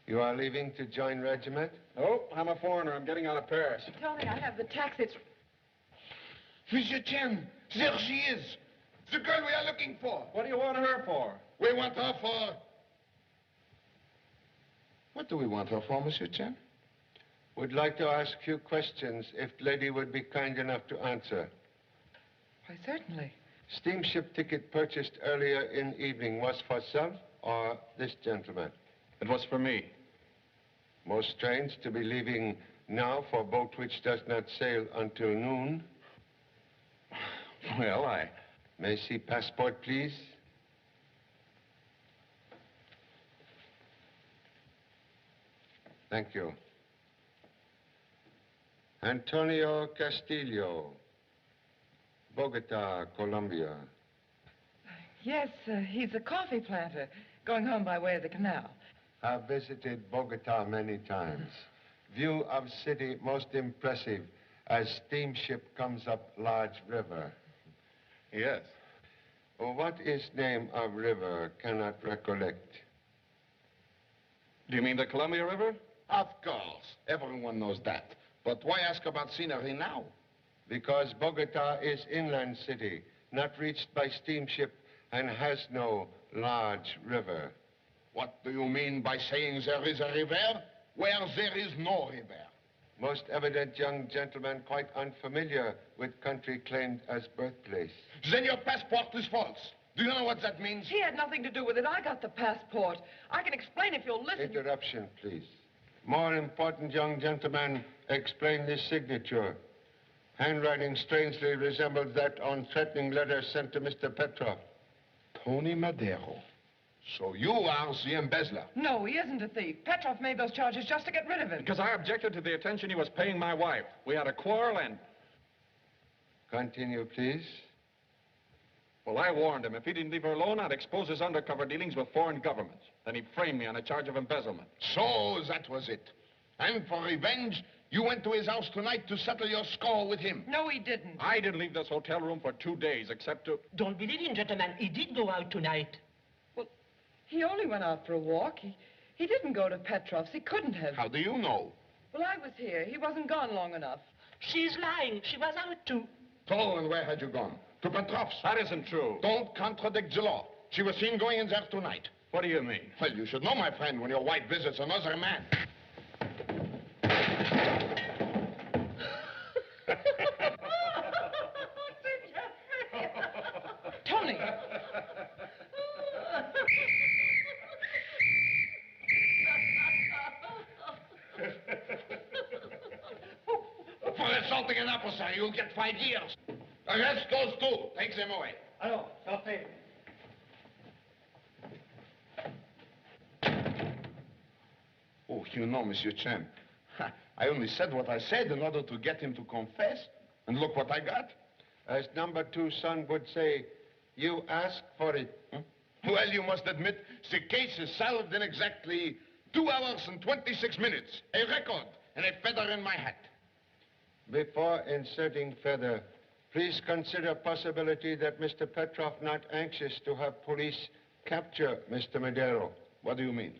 You are leaving to join regiment? Oh, I'm a foreigner. I'm getting out of Paris. Tony, I have the taxi. It's... Monsieur Chen, there she is. The girl we are looking for. What do you want her for? We want her for... What do we want her for, Monsieur Chen? Would like to ask a few questions, if the lady would be kind enough to answer. Why, certainly. Steamship ticket purchased earlier in evening was for self or this gentleman? It was for me. Most strange to be leaving now for a boat which does not sail until noon. Well, I... May I see passport, please? Thank you. Antonio Castillo, Bogota, Colombia. Yes, he's a coffee planter, going home by way of the canal. I've visited Bogota many times. View of city most impressive as steamship comes up large river. Yes. Oh, what is name of river? Cannot recollect. Do you mean the Columbia River? Of course. Everyone knows that. But why ask about scenery now? Because Bogota is inland city, not reached by steamship, and has no large river. What do you mean by saying there is a river where there is no river? Most evident young gentleman quite unfamiliar with country claimed as birthplace. Then your passport is false. Do you know what that means? He had nothing to do with it. I got the passport. I can explain if you'll listen. Interruption, please. More important, young gentleman, explain this signature. Handwriting strangely resembles that on threatening letter sent to Mr. Petroff. Tony Madero. So you are the embezzler. No, he isn't a thief. Petroff made those charges just to get rid of him. Because I objected to the attention he was paying my wife. We had a quarrel and... Continue, please. Well, I warned him. If he didn't leave her alone, I'd expose his undercover dealings with foreign governments. Then he framed me on a charge of embezzlement. So that was it. And for revenge, you went to his house tonight to settle your score with him. No, he didn't. I didn't leave this hotel room for 2 days, except to... Don't believe him, gentlemen. He did go out tonight. He only went out for a walk. He didn't go to Petroff's. He couldn't have. How do you know? Well, I was here. He wasn't gone long enough. She's lying. She was out too. So, and where had you gone? To Petroff's? That isn't true. Don't contradict the law. She was seen going in there tonight. What do you mean? Well, you should know, my friend, when your wife visits another man. Tony! For assaulting an officer, you'll get 5 years. Arrest those two. Take them away. Alors, sortez. Oh, you know, Monsieur Chen, I only said what I said in order to get him to confess. And look what I got. As number 2 son would say, you asked for it. Huh? Well, you must admit, the case is solved in exactly 2 hours and 26 minutes. A record and a feather in my hat. Before inserting feather, please consider possibility that Mr. Petroff not anxious to have police capture Mr. Madero. What do you mean?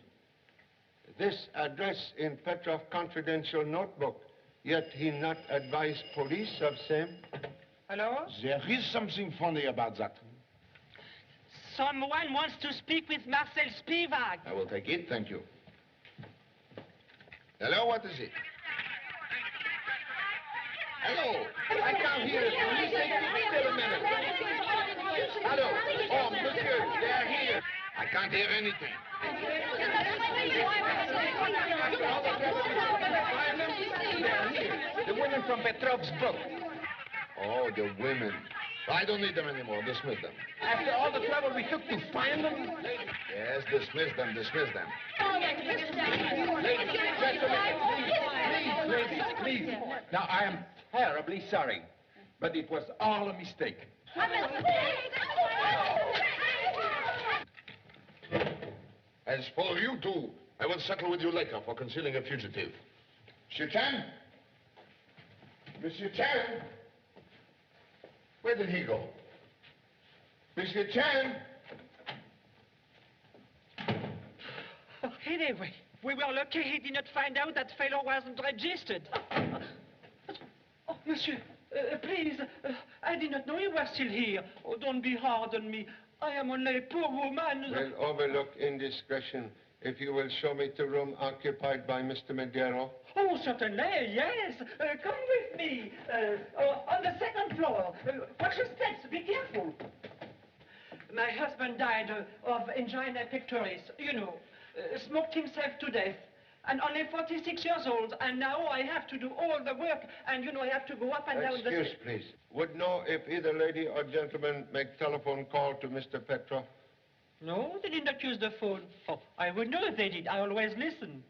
This address in Petroff confidential notebook, yet he not advise police of same. Hello? There is something funny about that. Someone wants to speak with Marcel Spivak. I will take it, thank you. Hello, what is it? Hello, I can't hear it. Please take still a minute. Hello, oh, monsieur, they are here. I can't hear anything. The women from Petroff's book. Oh, the women. I don't need them anymore. Dismiss them. After all the trouble we took to find them? Yes, dismiss them, dismiss them. Ladies, please. Now, I am terribly sorry, but it was all a mistake. As for you two, I will settle with you later for concealing a fugitive. Monsieur Chan? Monsieur Chan? Where did he go? Monsieur Chan? Anyway, we were lucky he did not find out that fellow wasn't registered. Oh, monsieur, please, I did not know you were still here. Oh, don't be hard on me. I am only a poor woman. We'll overlook indiscretion if you will show me the room occupied by Mr. Madero. Oh, certainly, yes. Come with me. On the second floor. Watch your steps. Be careful. My husband died of angina pectoris, you know. Smoked himself to death. And only 46 years old. And now I have to do all the work. And, you know, I have to go up and down the... Excuse, please. Would know if either lady or gentleman make telephone call to Mr. Petroff? No, they did not use the phone. Oh, I would know if they did. I always listen.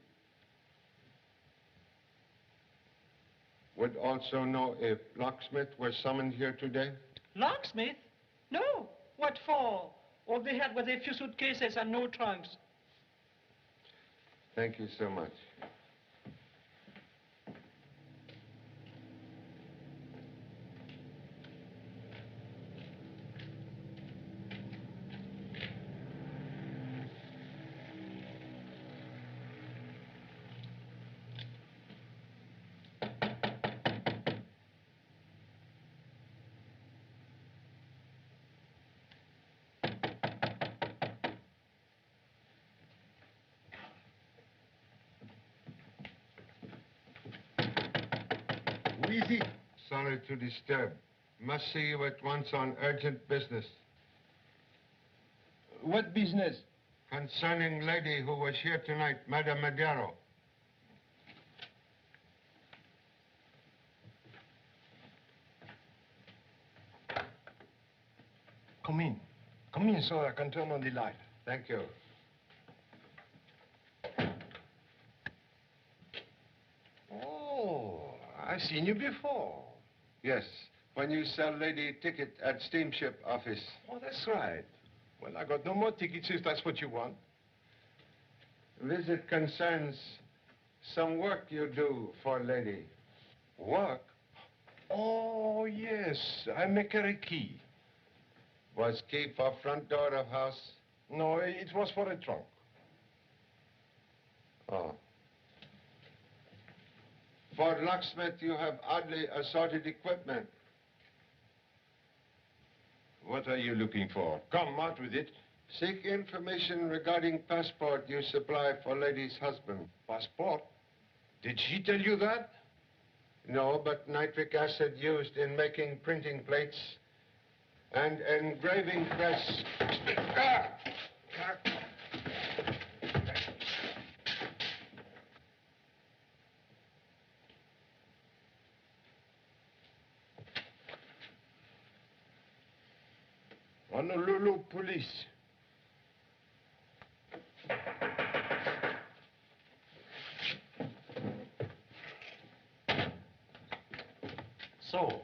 Would also know if locksmith were summoned here today? Locksmith? No. What for? All they had was a few suitcases and no trunks. Thank you so much. Who is it? Sorry to disturb. Must see you at once on urgent business. What business? Concerning lady who was here tonight, Madame Madero. Come in. Come in so I can turn on the light. Thank you. Oh, I've seen you before. Yes, when you sell lady ticket at steamship office. Oh, that's right. Well, I got no more tickets if that's what you want. Visit concerns some work you do for lady. Work? Oh, yes. I make her a key. Was key for front door of house? No, it was for a trunk. Oh. For locksmith, you have oddly assorted equipment. What are you looking for? Come, out with it. Seek information regarding passport you supply for lady's husband. Passport? Did she tell you that? No, but nitric acid used in making printing plates and engraving press. Honolulu police. So,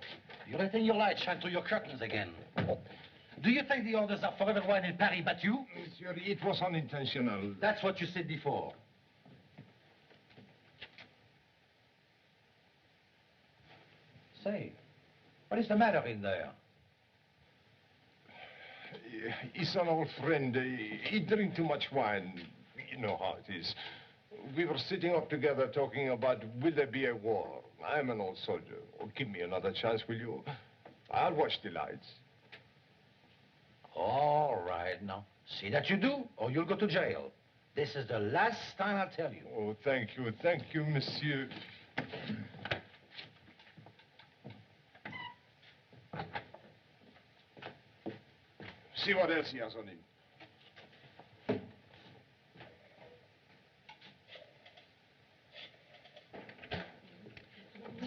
you letting your light shine through your curtains again. Do you think the orders are for everyone in Paris but you? Monsieur, it was unintentional. That's what you said before. Say, what is the matter in there? He's an old friend. He drink too much wine. You know how it is. We were sitting up together talking about will there be a war. I'm an old soldier. Oh, give me another chance, will you? I'll watch the lights. All right, now. See that you do, or you'll go to jail. This is the last time I'll tell you. Oh, thank you, monsieur. See what else he has on him.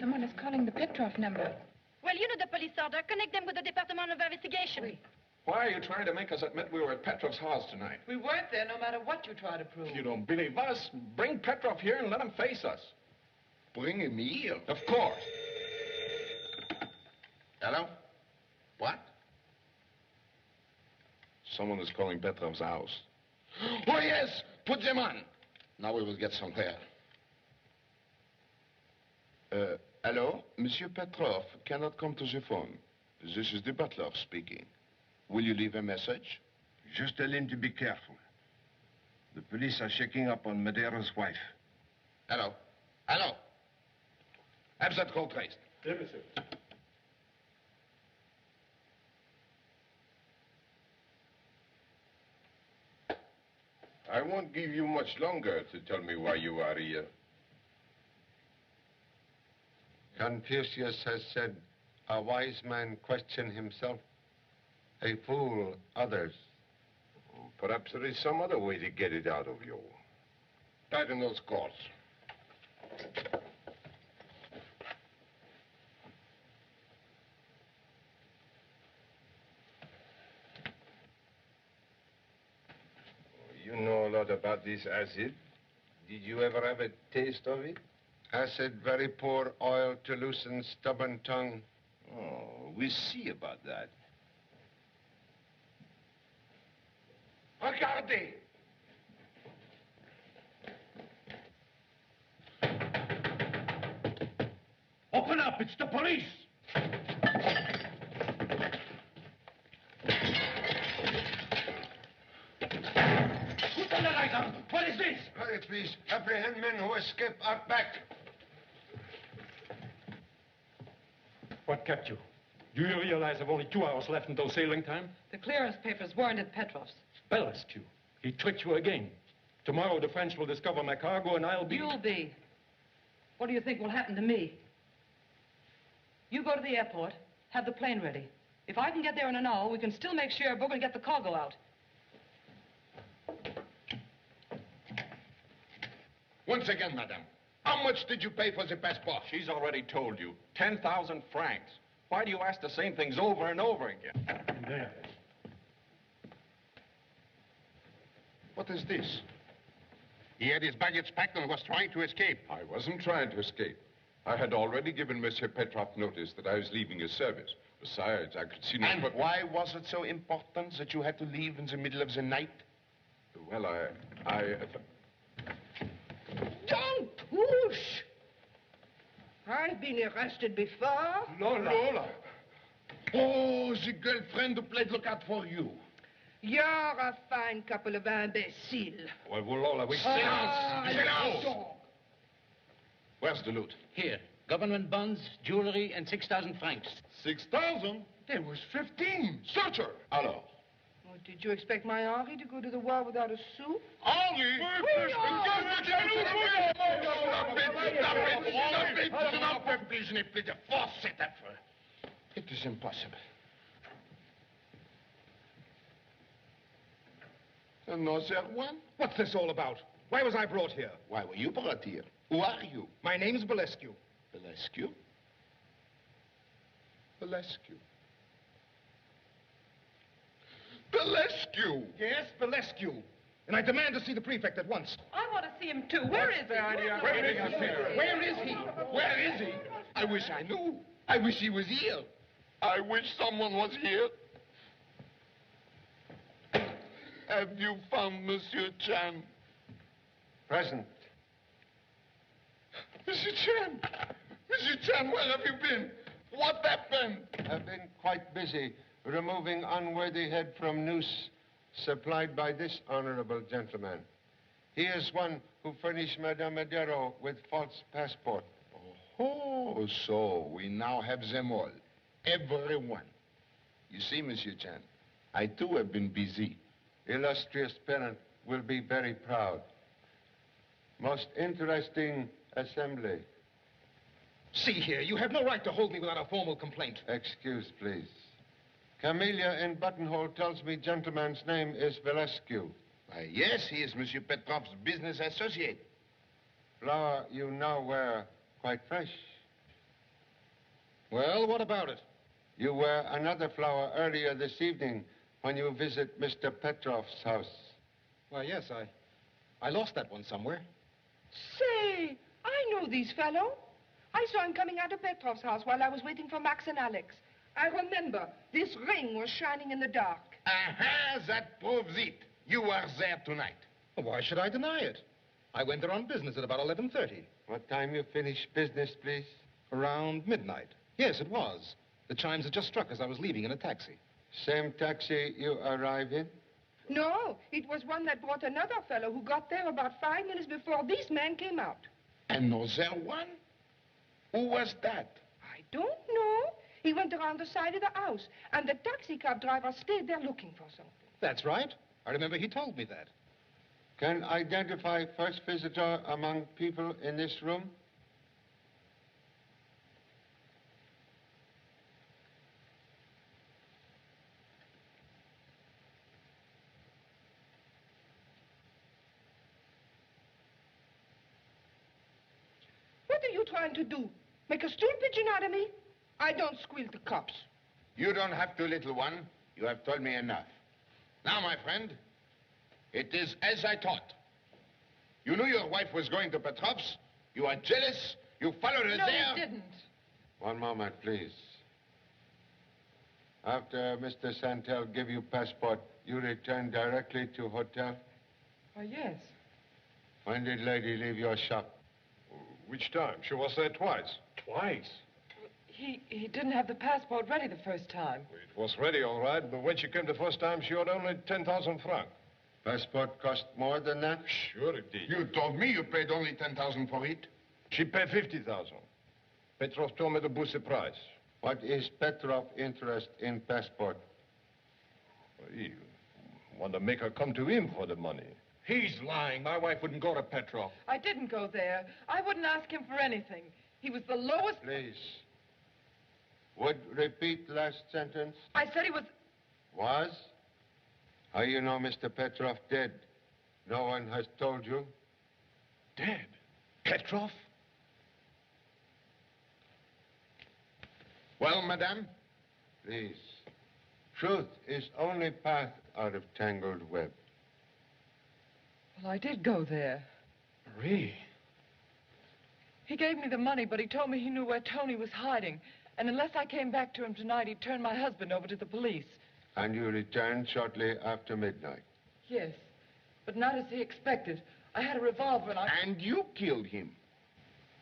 Someone is calling the Petroff number. Well, you know, the police order. Connect them with the Department of Investigation. Why are you trying to make us admit we were at Petroff's house tonight? We weren't there no matter what you try to prove. You don't believe us? Bring Petroff here and let him face us. Bring him here? Of course. Hello? What? Someone is calling Petroff's house. Oh, yes! Put them on. Now we will get somewhere. Hello? Monsieur Petroff cannot come to the phone. This is the butler speaking. Will you leave a message? Just tell him to be careful. The police are checking up on Madeire's wife. Hello? Hello? Have that call traced? Yes, monsieur. I won't give you much longer to tell me why you are here. Confucius has said, a wise man question himself, a fool others. Perhaps there is some other way to get it out of you. Tighten those cords. You know a lot about this acid. Did you ever have a taste of it? Acid, very poor oil to loosen stubborn tongue. Oh, we'll see about that. Regardez! Open up, it's the police! Put on the light on. What is this? Hurry, please. Apprehend men who escape out back. What kept you? Do you realize I've only 2 hours left until sailing time? The clearance papers weren't at Petroff's. Belescu. He tricked you again. Tomorrow the French will discover my cargo and I'll be... You'll be. What do you think will happen to me? You go to the airport, have the plane ready. If I can get there in an hour, we can still make Cherbourg and get the cargo out. Once again, madame, how much did you pay for the passport? She's already told you. 10,000 francs. Why do you ask the same things over and over again? There. What is this? He had his baggage packed and was trying to escape. I wasn't trying to escape. I had already given Monsieur Petroff notice that I was leaving his service. Besides, I could see no... And why was it so important that you had to leave in the middle of the night? Well, Don't push! I've been arrested before. Lola. Oh, the girlfriend who played lookout for you. You're a fine couple of imbeciles. Well, Lola, we... Silence! Where's the loot? Here. Government bonds, jewelry, and 6,000 francs. 6,000? There was 15. Search her. Alors? Oh, did you expect my Henri to go to the war without a sou? Henri? It is impossible. Another one? What's this all about? Why was I brought here? Why were you brought here? Who are you? My name's Belescu. Belescu? Belescu. Belescu! Yes, Belescu. And I demand to see the prefect at once. I want to see him, too. Where is he? Where is he? Where is he? Where is he? I wish I knew. I wish he was here. I wish someone was here. Have you found Monsieur Chan? Present. Monsieur Chan! Monsieur Chan, where have you been? What happened? I've been quite busy removing unworthy head from noose supplied by this honorable gentleman. He is one who furnished Madame Madero with false passport. Oh, so we now have them all. Everyone. You see, Monsieur Chan, I too have been busy. Illustrious parent will be very proud. Most interesting assembly. See here, you have no right to hold me without a formal complaint. Excuse, please. Camellia in buttonhole tells me gentleman's name is Belescu. Why, yes, he is Monsieur Petroff's business associate. Flower you now wear quite fresh. Well, what about it? You wear another flower earlier this evening when you visit Mr. Petroff's house. Why, yes, I lost that one somewhere. Say, I know this fellow. I saw him coming out of Petroff's house while I was waiting for Max and Alex. I remember this ring was shining in the dark. Aha, that proves it. You were there tonight. Well, why should I deny it? I went there on business at about 11:30. What time you finish business, please? Around midnight. Yes, it was. The chimes had just struck as I was leaving in a taxi. Same taxi you arrive in? No, it was one that brought another fellow who got there about 5 minutes before this man came out. Another one? Who was that? I don't know. He went around the side of the house, and the taxi cab driver stayed there looking for something. That's right. I remember he told me that. Can identify first visitor among people in this room? What are you trying to do? Make a stool pigeon out of me? I don't squeal to cops. You don't have to, little one. You have told me enough. Now, my friend, it is as I thought. You knew your wife was going to Petroff's. You are jealous. You followed her there. No, he didn't. One moment, please. After Mr. Santel gave you passport, you returned directly to hotel? Oh, yes. When did lady leave your shop? Which time? She was there twice. Twice? He didn't have the passport ready the first time. It was ready, all right, but when she came the first time, she owed only 10,000 francs. Passport cost more than that? Sure it did. You told me you paid only 10,000 for it. She paid 50,000. Petroff told me to boost the price. What is Petroff's interest in passport? Well, he want to make her come to him for the money. He's lying. My wife wouldn't go to Petroff. I didn't go there. I wouldn't ask him for anything. He was the lowest... Please. Would repeat last sentence. I said he was... Was? How you know Mr. Petroff dead? No one has told you? Dead? Petroff? Well, madame? Please. Truth is only path out of tangled web. Well, I did go there. Marie? He gave me the money, but he told me he knew where Tony was hiding. And unless I came back to him tonight, he'd turn my husband over to the police. And you returned shortly after midnight? Yes, but not as he expected. I had a revolver and I... And you killed him?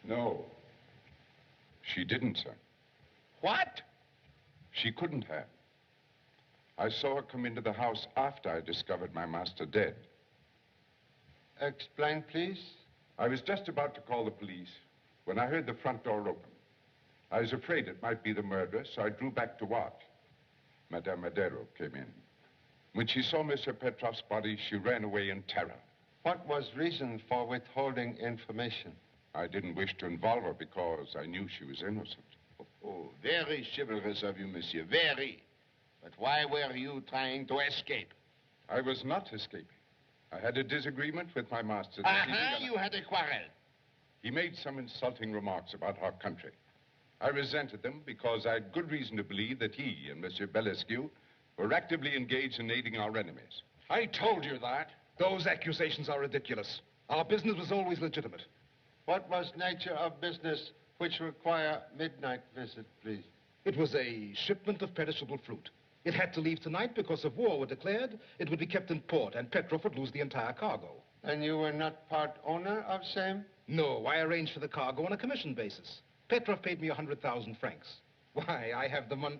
No. She didn't, sir. What? She couldn't have. I saw her come into the house after I discovered my master dead. Explain, please. I was just about to call the police when I heard the front door open. I was afraid it might be the murderer, so I drew back to watch. Madame Madero came in. When she saw Monsieur Petroff's body, she ran away in terror. What was reason for withholding information? I didn't wish to involve her because I knew she was innocent. Oh, very chivalrous of you, monsieur, very. But why were you trying to escape? I was not escaping. I had a disagreement with my master. Aha, you had a quarrel. He made some insulting remarks about our country. I resented them because I had good reason to believe that he and Monsieur Belescu were actively engaged in aiding our enemies. I told you that. Those accusations are ridiculous. Our business was always legitimate. What was nature of business which require midnight visit, please? It was a shipment of perishable fruit. It had to leave tonight because if war were declared, it would be kept in port and Petroff would lose the entire cargo. And you were not part owner of same? No, I arranged for the cargo on a commission basis. Petroff paid me 100,000 francs. Why, I have the money.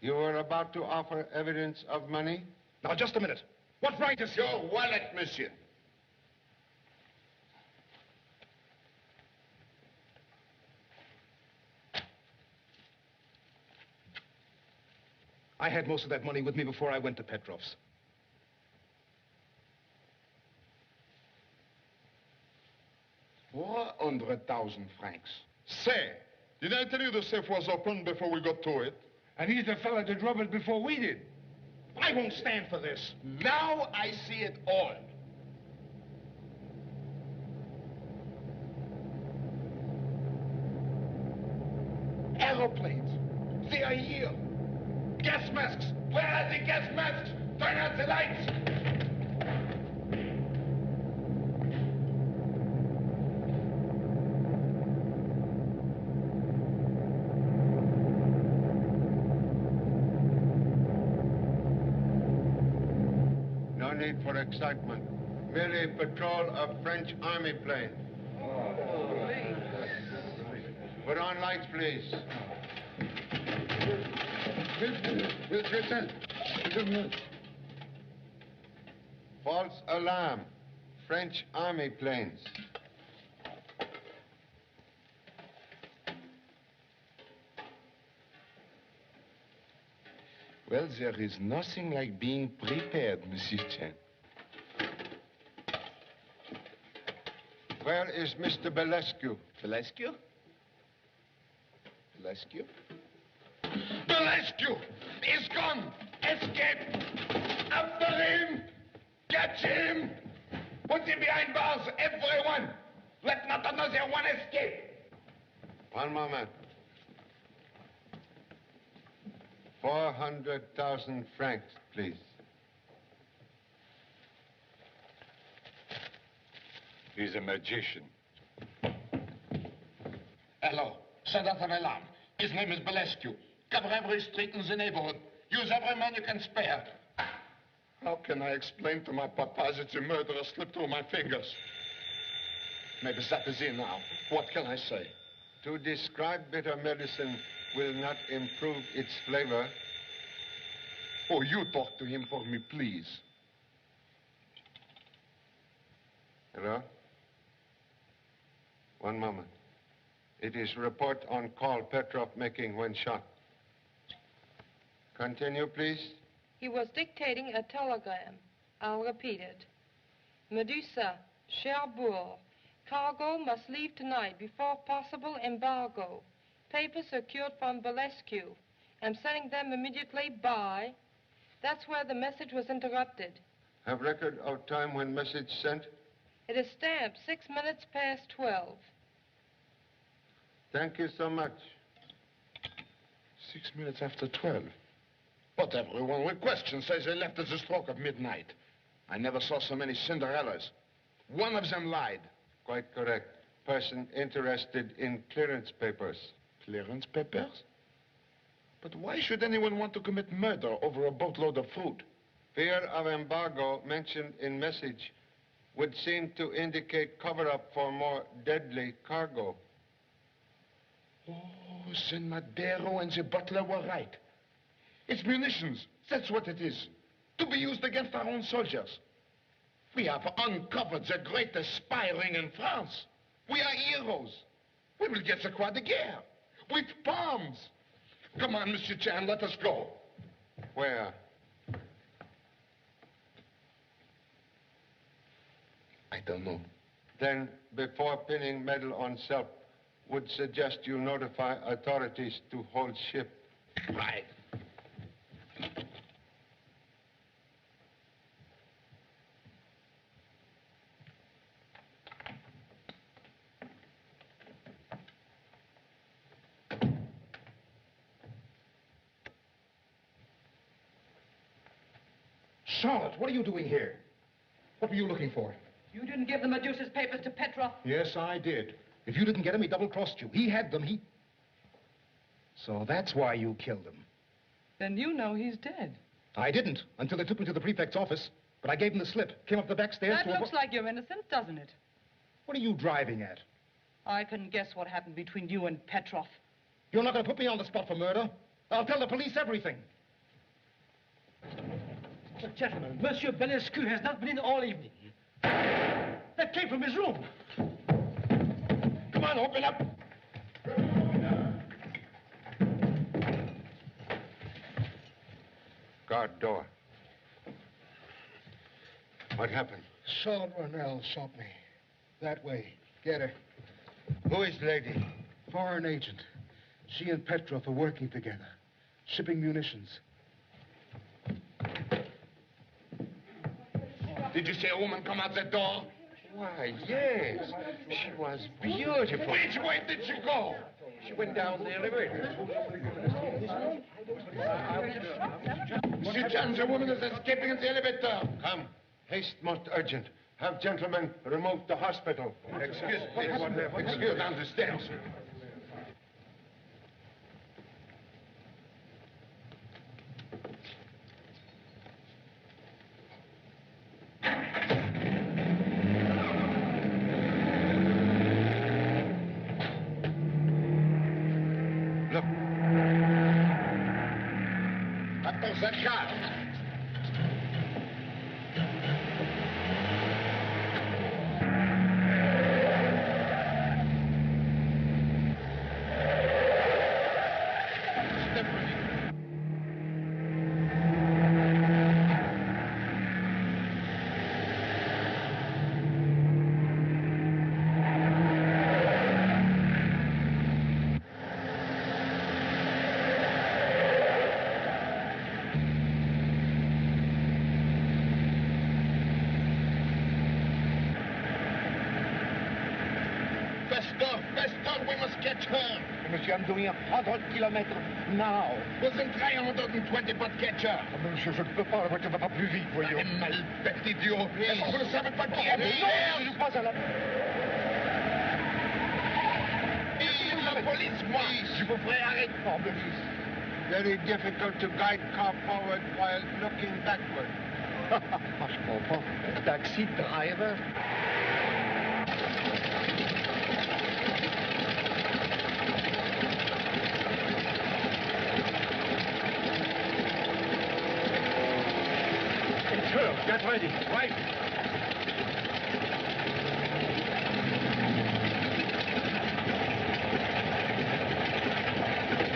You were about to offer evidence of money? Now, just a minute. What right is your wallet, monsieur? I had most of that money with me before I went to Petroff's. $400,000 francs. Say, did I tell you the safe was open before we got to it? And he's the fella that robbed it before we did. I won't stand for this. Now I see it all. Aeroplanes. The They are here. Gas masks. Where are the gas masks? Turn out the lights. No need for excitement. Merely patrol of French army plane. Put on lights, please. False alarm. French army planes. Well, there is nothing like being prepared, Monsieur Chen. Where is Mr. Belescu? Belescu? Belescu? Belescu is gone. Escape. After him. Catch him. Put him behind bars, everyone. Let not another one escape. One moment. 400,000 francs, please. He's a magician. Hello. Set off an alarm. His name is Belescu. Cover every street in the neighborhood. Use every man you can spare. How can I explain to my papa that the murderer slipped through my fingers? Maybe that is it now. What can I say? To describe bitter medicine will not improve its flavor. Oh, you talk to him for me, please. Hello? One moment. It is report on call Petroff making when shot. Continue, please. He was dictating a telegram. I'll repeat it. Medusa, Cherbourg. Cargo must leave tonight before possible embargo. Papers secured from Belescu. I'm sending them immediately by. That's where the message was interrupted. Have record of time when message sent? It is stamped 6 minutes past 12. Thank you so much. 6 minutes after 12. But everyone with questions says they left at the stroke of midnight. I never saw so many Cinderellas. One of them lied. Quite correct. Person interested in clearance papers. Clearance papers? But why should anyone want to commit murder over a boatload of fruit? Fear of embargo mentioned in message would seem to indicate cover-up for more deadly cargo. Oh, then Madero and the butler were right. It's munitions. That's what it is. To be used against our own soldiers. We have uncovered the greatest spy ring in France. We are heroes. We will get the Croix de Guerre. With palms. Come on, Monsieur Chan, let us go. Where? I don't know. Then, before pinning medal on self, would suggest you notify authorities to hold ship. Right. Charlotte, what are you doing here? What were you looking for? You didn't give the Medusa's papers to Petroff. Yes, I did. If you didn't get him, he double-crossed you. He had them, So that's why you killed him. Then you know he's dead. I didn't, until they took me to the prefect's office. But I gave him the slip, came up the back stairs That looks like you're innocent, doesn't it? What are you driving at? I can guess what happened between you and Petroff. You're not going to put me on the spot for murder. I'll tell the police everything. Gentlemen, Monsieur Belescu has not been in all evening. That came from his room. Come on, open up. Guard door. What happened? Charlotte Ronell shot me. That way. Get her. Who is lady? Foreign agent. She and Petroff are working together. Shipping munitions. Did you see a woman come out that door? Why, yes. She was beautiful. Which way did she go? She went down the elevator. Sit down, the woman is escaping in the elevator. Come. Haste most urgent. Have gentlemen removed to hospital. Excuse me. Excuse down the stairs. Look. Up that car. Faster, we must catch her. Monsieur, I'm doing 100 kilometers now. Wasn't 320, but catch her. Monsieur, je ne peux pas, la voiture va pas plus vite, voyons. Malbête idiot. Est-ce que vous ne savez pas qui est? Non, je ne suis pas à la... La police, moi. Je vous ferai arrêter. Police. Very difficult to guide car forward while looking backward. Je comprends. Taxi driver. Get ready. Right.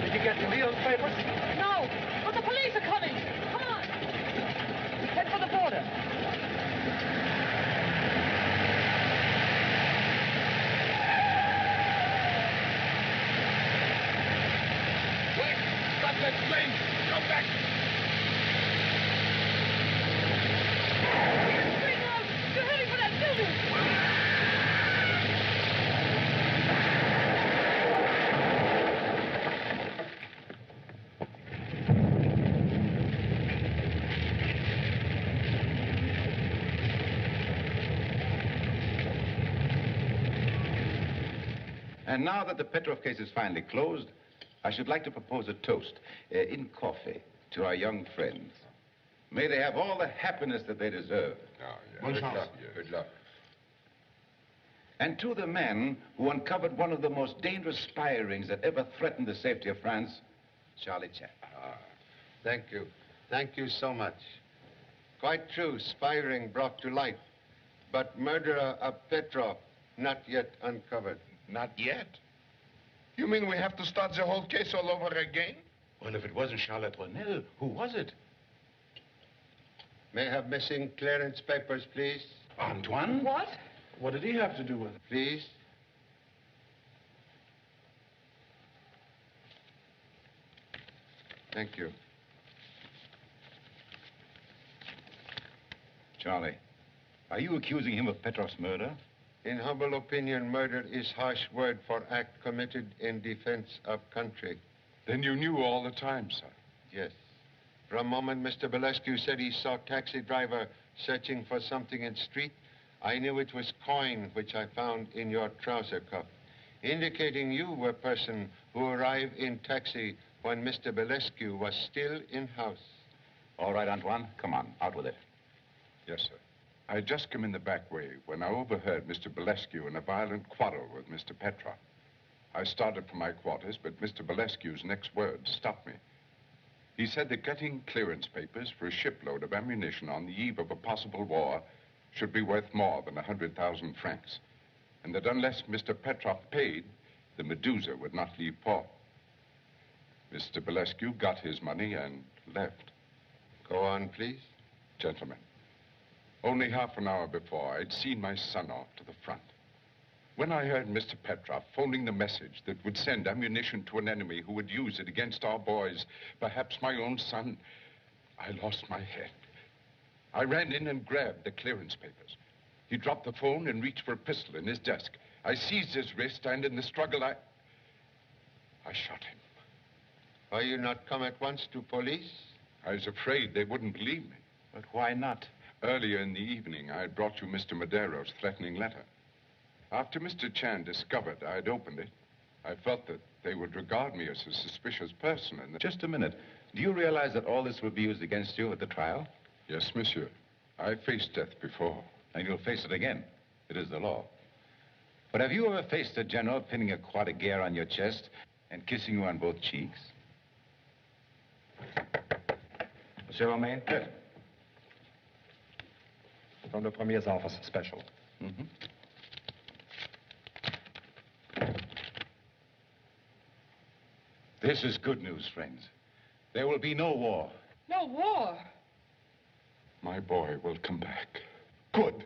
Did you get the real papers? No, but the police are coming. Come on. Head for the border. Wait! Stop that plane! Come back! You're heading for that building! And now that the Petroff case is finally closed, I should like to propose a toast in coffee to our young friends. May they have all the happiness that they deserve. Bonne Good chance. luck. Good luck. And to the man who uncovered one of the most dangerous spy rings that ever threatened the safety of France, Charlie Czech. Thank you. Thank you so much. Quite true, spy ring brought to light. But murderer of Petroff, not yet uncovered. Not yet? You mean we have to start the whole case all over again? Well, if it wasn't Charlotte Ronel, who was it? May I have missing clearance papers, please? Antoine? What? What did he have to do with it? Please. Thank you. Charlie, are you accusing him of Petroff's murder? In humble opinion, murder is harsh word for act committed in defense of country. Then you knew all the time, sir? Yes. For a moment, Mr. Belescu said he saw taxi driver searching for something in street. I knew it was coin, which I found in your trouser cuff, indicating you were person who arrived in taxi when Mr. Belescu was still in house. All right, Antoine, come on, out with it. Yes, sir. I had just come in the back way when I overheard Mr. Belescu in a violent quarrel with Mr. Petroff. I started for my quarters, but Mr. Belescu's next words stopped me. He said that getting clearance papers for a shipload of ammunition on the eve of a possible war should be worth more than 100,000 francs, and that unless Mr. Petroff paid, the Medusa would not leave port. Mr. Belescu got his money and left. Go on, please. Gentlemen, only half an hour before, I'd seen my son off to the front. When I heard Mr. Petroff phoning the message that would send ammunition to an enemy who would use it against our boys, perhaps my own son, I lost my head. I ran in and grabbed the clearance papers. He dropped the phone and reached for a pistol in his desk. I seized his wrist, and in the struggle, I shot him. Why you not come at once to police? I was afraid they wouldn't believe me. But why not? Earlier in the evening, I had brought you Mr. Madero's threatening letter. After Mr. Chan discovered I had opened it, I felt that they would regard me as a suspicious person and... Just a minute. Do you realize that all this will be used against you at the trial? Yes, monsieur. I faced death before. And you'll face it again. It is the law. But have you ever faced a general pinning a croix de guerre on your chest and kissing you on both cheeks? Monsieur Romaine? Yes. From the Premier's office, special. Mm-hmm. This is good news, friends. There will be no war. No war? My boy will come back. Good.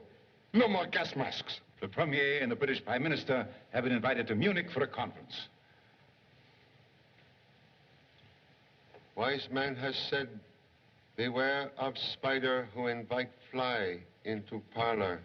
No more gas masks. The Premier and the British Prime Minister have been invited to Munich for a conference. Wise man has said, beware of spider who invite fly into parlor.